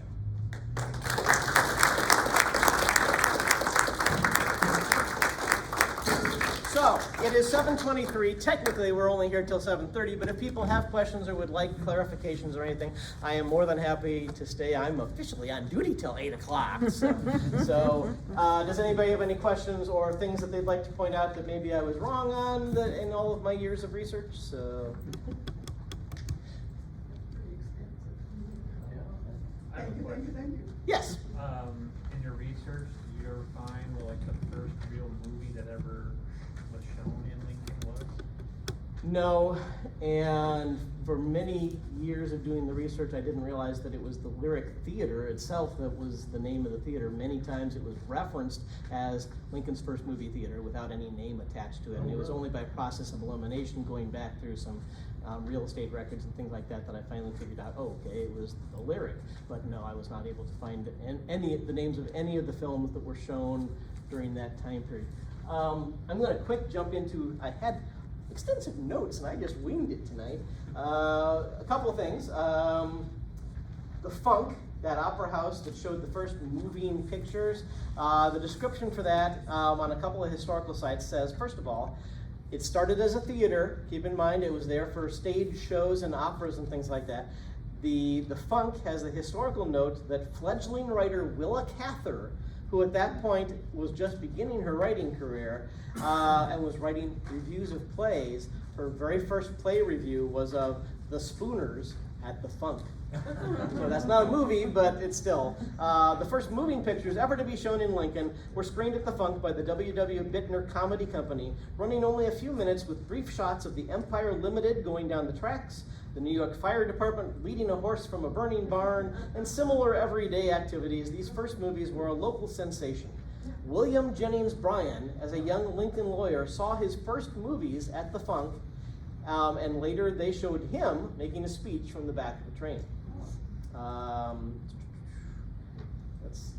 So, it is 7:23. Technically, we're only here till 7:30, but if people have questions or would like clarifications or anything, I am more than happy to stay. I'm officially on duty till 8 o'clock. So, does anybody have any questions or things that they'd like to point out that maybe I was wrong on in all of my years of research? So. Thank you. Yes. In your research, did you ever find what like the first real movie that ever was shown in Lincoln was? No, and for many years of doing the research, I didn't realize that it was the Lyric Theater itself that was the name of the theater. Many times it was referenced as Lincoln's first movie theater without any name attached to it. And it was only by process of elimination, going back through some real estate records and things like that, that I finally figured out, oh, okay, it was the Lyric. But no, I was not able to find the names of any of the films that were shown during that time period. I'm going to quick jump into, I had extensive notes and I just winged it tonight. A couple of things. The Funk, that opera house that showed the first moving pictures, the description for that on a couple of historical sites says, first of all, it started as a theater. Keep in mind, it was there for stage shows and operas and things like that. The Funk has a historical note that fledgling writer Willa Cather, who at that point was just beginning her writing career and was writing reviews of plays, her very first play review was of The Spooners at the Funk. So that's not a movie, but it's still. The first moving pictures ever to be shown in Lincoln were screened at the Funk by the W.W. Bittner Comedy Company, running only a few minutes with brief shots of the Empire Limited going down the tracks, the New York Fire Department leading a horse from a burning barn, and similar everyday activities. These first movies were a local sensation. William Jennings Bryan, as a young Lincoln lawyer, saw his first movies at the Funk, and later they showed him making a speech from the back of the train. Let's see.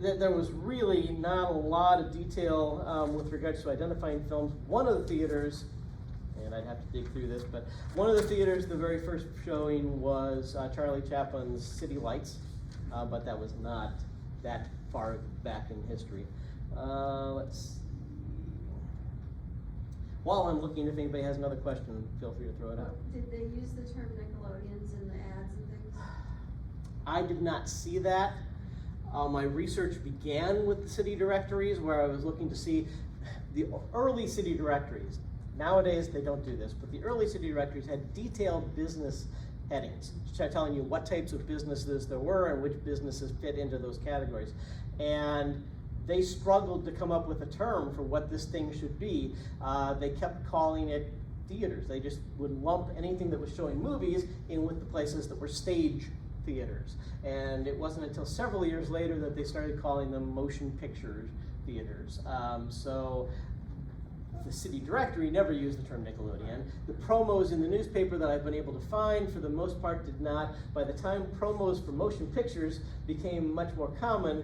There was really not a lot of detail with regards to identifying films. One of the theaters, and I'd have to dig through this, but one of the theaters, the very first showing was Charlie Chaplin's City Lights, but that was not that far back in history. Let's see. While I'm looking, if anybody has another question, feel free to throw it out. Did they use the term Nickelodeons in the ads and things? I did not see that. My research began with the city directories, where I was looking to see the early city directories. Nowadays, they don't do this, but the early city directories had detailed business headings, telling you what types of businesses there were and which businesses fit into those categories. And they struggled to come up with a term for what this thing should be. They kept calling it theaters. They just would lump anything that was showing movies in with the places that were stage theaters. And it wasn't until several years later that they started calling them motion picture theaters. So the city directory never used the term Nickelodeon. The promos in the newspaper that I've been able to find, for the most part, did not. By the time promos for motion pictures became much more common,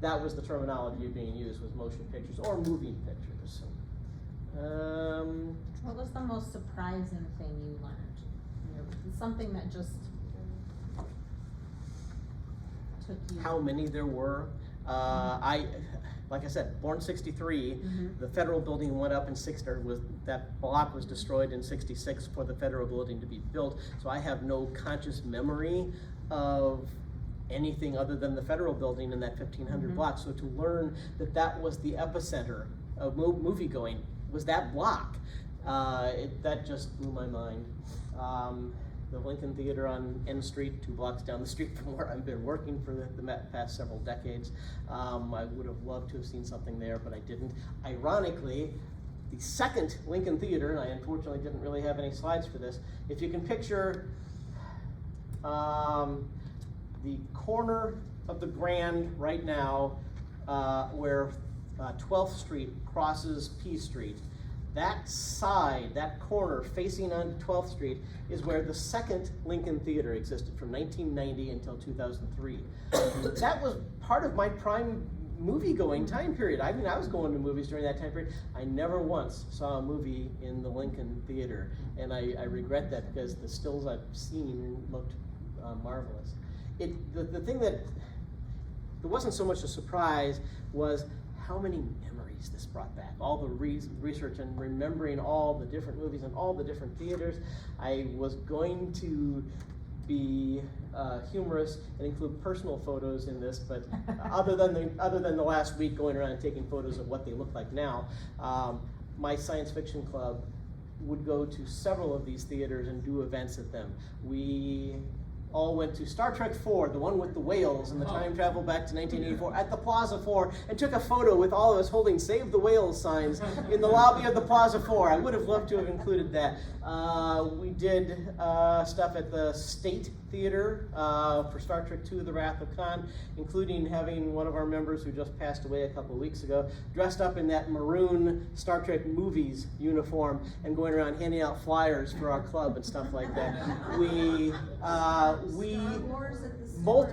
that was the terminology being used, was motion pictures or moving pictures. What was the most surprising thing you learned? You know, something that just took you. How many there were? Like I said, born 63, the federal building went up in that block was destroyed in 66 for the federal building to be built. So I have no conscious memory of anything other than the federal building in that 1500 block. So to learn that that was the epicenter of movie going was that block, that just blew my mind. The Lincoln Theater on N Street, 2 blocks down the street from where I've been working for the past several decades. I would have loved to have seen something there, but I didn't. Ironically, the second Lincoln Theater, and I unfortunately didn't really have any slides for this, if you can picture the corner of the Grand right now, where 12th Street crosses P Street, that side, that corner facing on 12th Street is where the second Lincoln Theater existed from 1990 until 2003. That was part of my prime movie-going time period. I mean, I was going to movies during that time period. I never once saw a movie in the Lincoln Theater, and I regret that because the stills I've seen looked marvelous. The thing that wasn't so much a surprise was how many memories this brought back. All the research and remembering all the different movies and all the different theaters. I was going to be humorous and include personal photos in this, but other than the last week going around and taking photos of what they look like now, my science fiction club would go to several of these theaters and do events at them. We all went to Star Trek 4, the one with the whales and the time travel back to 1984, at the Plaza 4, and took a photo with all of us holding Save the Whales signs in the lobby of the Plaza 4. I would have loved to have included that. We did stuff at the State Theater for Star Trek II, The Wrath of Khan, including having one of our members who just passed away a couple of weeks ago, dressed up in that maroon Star Trek movies uniform and going around handing out flyers for our club and stuff like that.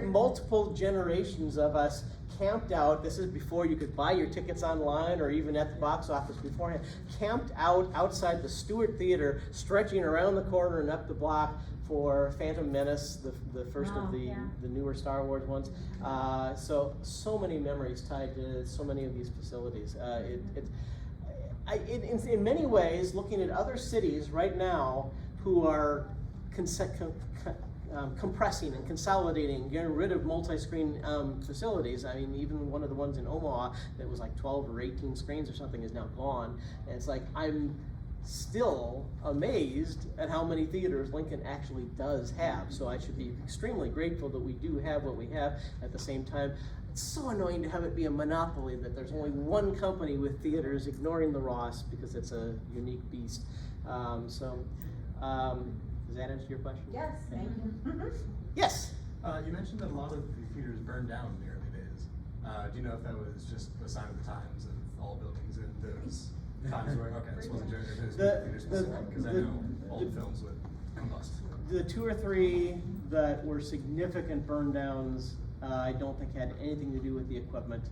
Multiple generations of us camped out. This is before you could buy your tickets online or even at the box office beforehand. Camped out outside the Stewart Theater, stretching around the corner and up the block for Phantom Menace, the first of the newer Star Wars ones. So many memories tied to so many of these facilities. In many ways, looking at other cities right now who are compressing and consolidating, getting rid of multi-screen facilities. I mean, even one of the ones in Omaha that was like 12 or 18 screens or something is now gone. And it's like, I'm still amazed at how many theaters Lincoln actually does have. So I should be extremely grateful that we do have what we have. At the same time, it's so annoying to have it be a monopoly, that there's only one company with theaters, ignoring the Ross because it's a unique beast. Does that answer your question? Yes, thank you. Yes? You mentioned that a lot of the theaters burned down in the early days. Do you know if that was just a sign of the times of all buildings in those times where, okay, this wasn't just theater specific, because I know old films would combust. The 2 or 3 that were significant burn downs, I don't think had anything to do with the equipment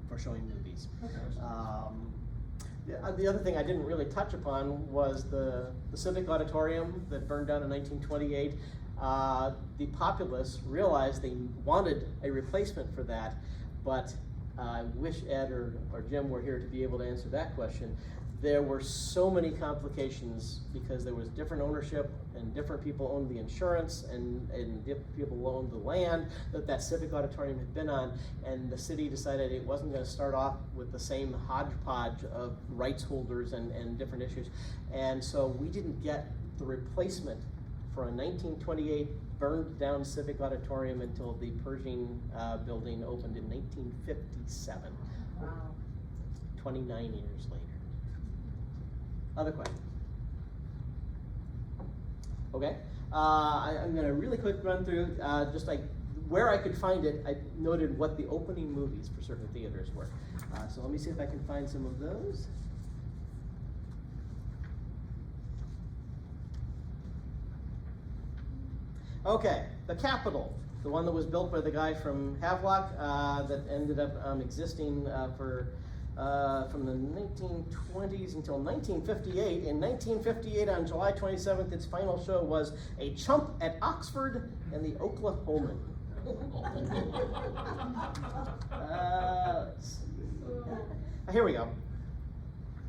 for showing movies. Okay. The other thing I didn't really touch upon was the Civic Auditorium that burned down in 1928. The populace realized they wanted a replacement for that, but I wish Ed or Jim were here to be able to answer that question. There were so many complications because there was different ownership and different people owned the insurance and different people owned the land that Civic Auditorium had been on, and the city decided it wasn't going to start off with the same hodgepodge of rights holders and different issues. And so we didn't get the replacement for a 1928 burned down Civic Auditorium until the Pershing building opened in 1957. Wow. 29 years later. Other questions? Okay, I'm gonna really quick run through, just like where I could find it. I noted what the opening movies for certain theaters were. So let me see if I can find some of those. Okay, the Capitol, the one that was built by the guy from Havelock, that ended up existing from the 1920s until 1958. In 1958, on July 27th, its final show was A Chump at Oxford and the Oklahoman. Let's see. Here we go.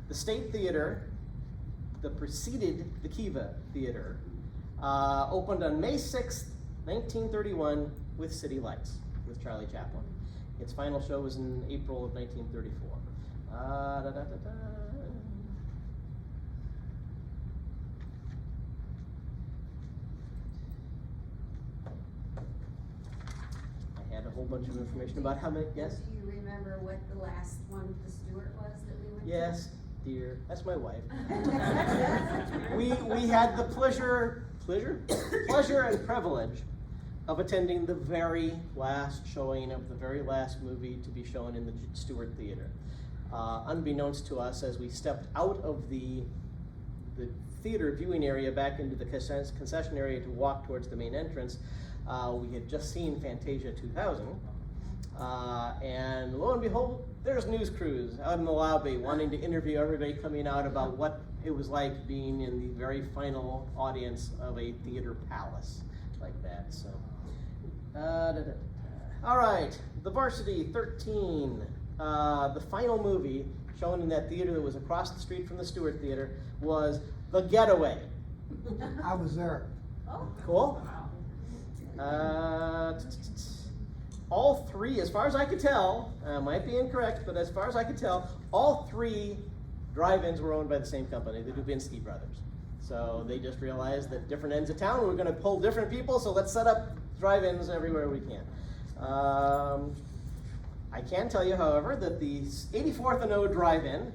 The State Theater, that preceded the Kiva Theater, opened on May 6th, 1931 with City Lights, with Charlie Chaplin. Its final show was in April of 1934. I had a whole bunch of information about how many, yes? Do you remember what the last one with the Stewart was that we went to? Yes, dear, that's my wife. We had the pleasure and privilege of attending the very last showing of the very last movie to be shown in the Stewart Theater. Unbeknownst to us, as we stepped out of the theater viewing area back into the concession area to walk towards the main entrance, we had just seen Fantasia 2000. And lo and behold, there's news crews out in the lobby wanting to interview everybody coming out about what it was like being in the very final audience of a theater palace like that. So, all right, The Varsity 13. The final movie shown in that theater that was across the street from the Stewart Theater was The Getaway. I was there. Oh. Cool. All three, as far as I could tell, might be incorrect, but as far as I could tell, all three drive-ins were owned by the same company, the Dubinsky brothers. So they just realized that different ends of town, we're going to pull different people, so let's set up drive-ins everywhere we can. I can tell you, however, that the 84th and O drive-in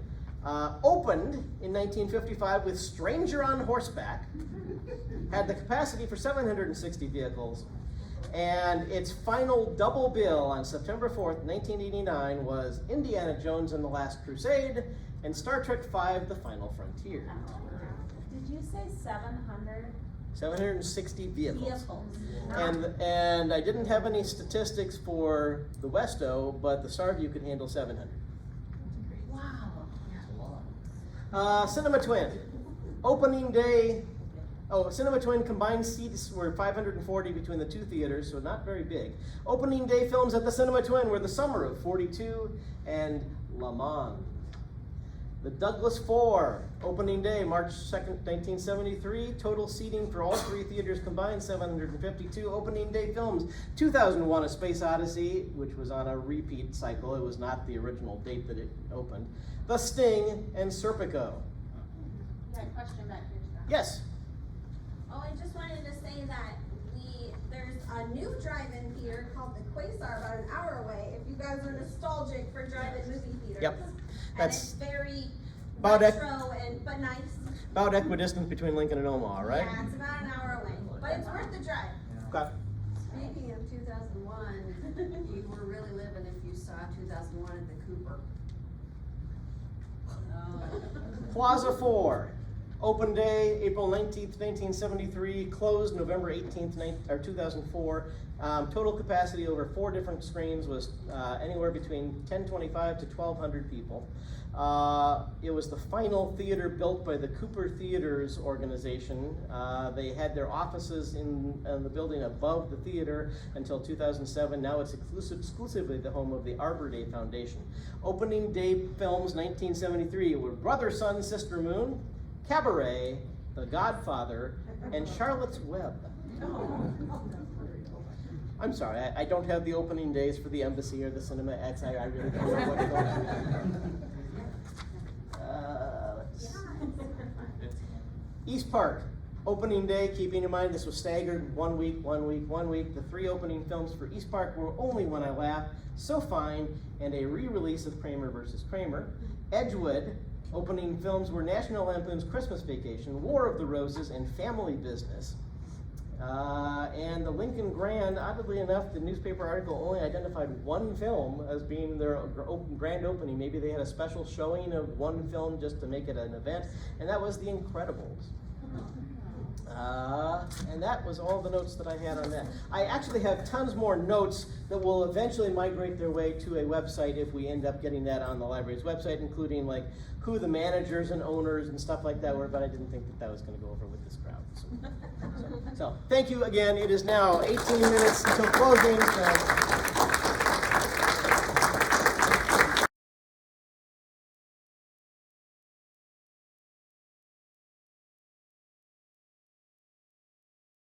opened in 1955 with Stranger on Horseback, had the capacity for 760 vehicles, and its final double bill on September 4th, 1989 was Indiana Jones and the Last Crusade and Star Trek V, The Final Frontier. Did you say 700 760 vehicles. vehicles? And I didn't have any statistics for the Westo, but the Starview could handle 700. Wow. Cinema Twin, opening day. Oh, Cinema Twin combined seats were 540 between the two theaters, so not very big. Opening day films at the Cinema Twin were The Summer of '42 and Le Mans. The Douglas 4, opening day, March 2nd, 1973. Total seating for all three theaters combined, 752. Opening day films, 2001: A Space Odyssey, which was on a repeat cycle. It was not the original date that it opened. The Sting and Serpico. Got a question back here, Scott. Yes. Oh, I just wanted to say that there's a new drive-in theater called the Quasar about an hour away. If you guys are nostalgic for drive-in movie theaters. Yep. And it's very about retro but nice. About equidistant between Lincoln and Omaha, right? Yeah, it's about an hour away, but it's worth the drive. Okay. Speaking of 2001, you were really living if you saw 2001 at the Cooper. Plaza 4, Open day, April 19th, 1973, closed November 18th, 2004. Total capacity over 4 different screens was anywhere between 1,025 to 1,200 people. It was the final theater built by the Cooper Theaters organization. They had their offices in the building above the theater until 2007. Now it's exclusively the home of the Arbor Day Foundation. Opening day films 1973 were Brother, Sun, Sister Moon, Cabaret, The Godfather, and Charlotte's Web. I'm sorry, I don't have the opening days for the Embassy or the Cinema X. I really don't know what's going on. East Park, opening day, keeping in mind this was staggered 1 week, 1 week, 1 week. The 3 opening films for East Park were Only When I Laugh, So Fine, and a re-release of Kramer vs. Kramer. Edgewood, opening films were National Lampoon's Christmas Vacation, War of the Roses, and Family Business. And the Lincoln Grand, oddly enough, the newspaper article only identified 1 film as being their grand opening. Maybe they had a special showing of 1 film just to make it an event, and that was The Incredibles. And that was all the notes that I had on that. I actually have tons more notes that will eventually migrate their way to a website if we end up getting that on the library's website, including like who the managers and owners and stuff like that were, but I didn't think that was going to go over with this crowd. So thank you again. It is now 18 minutes until closing. So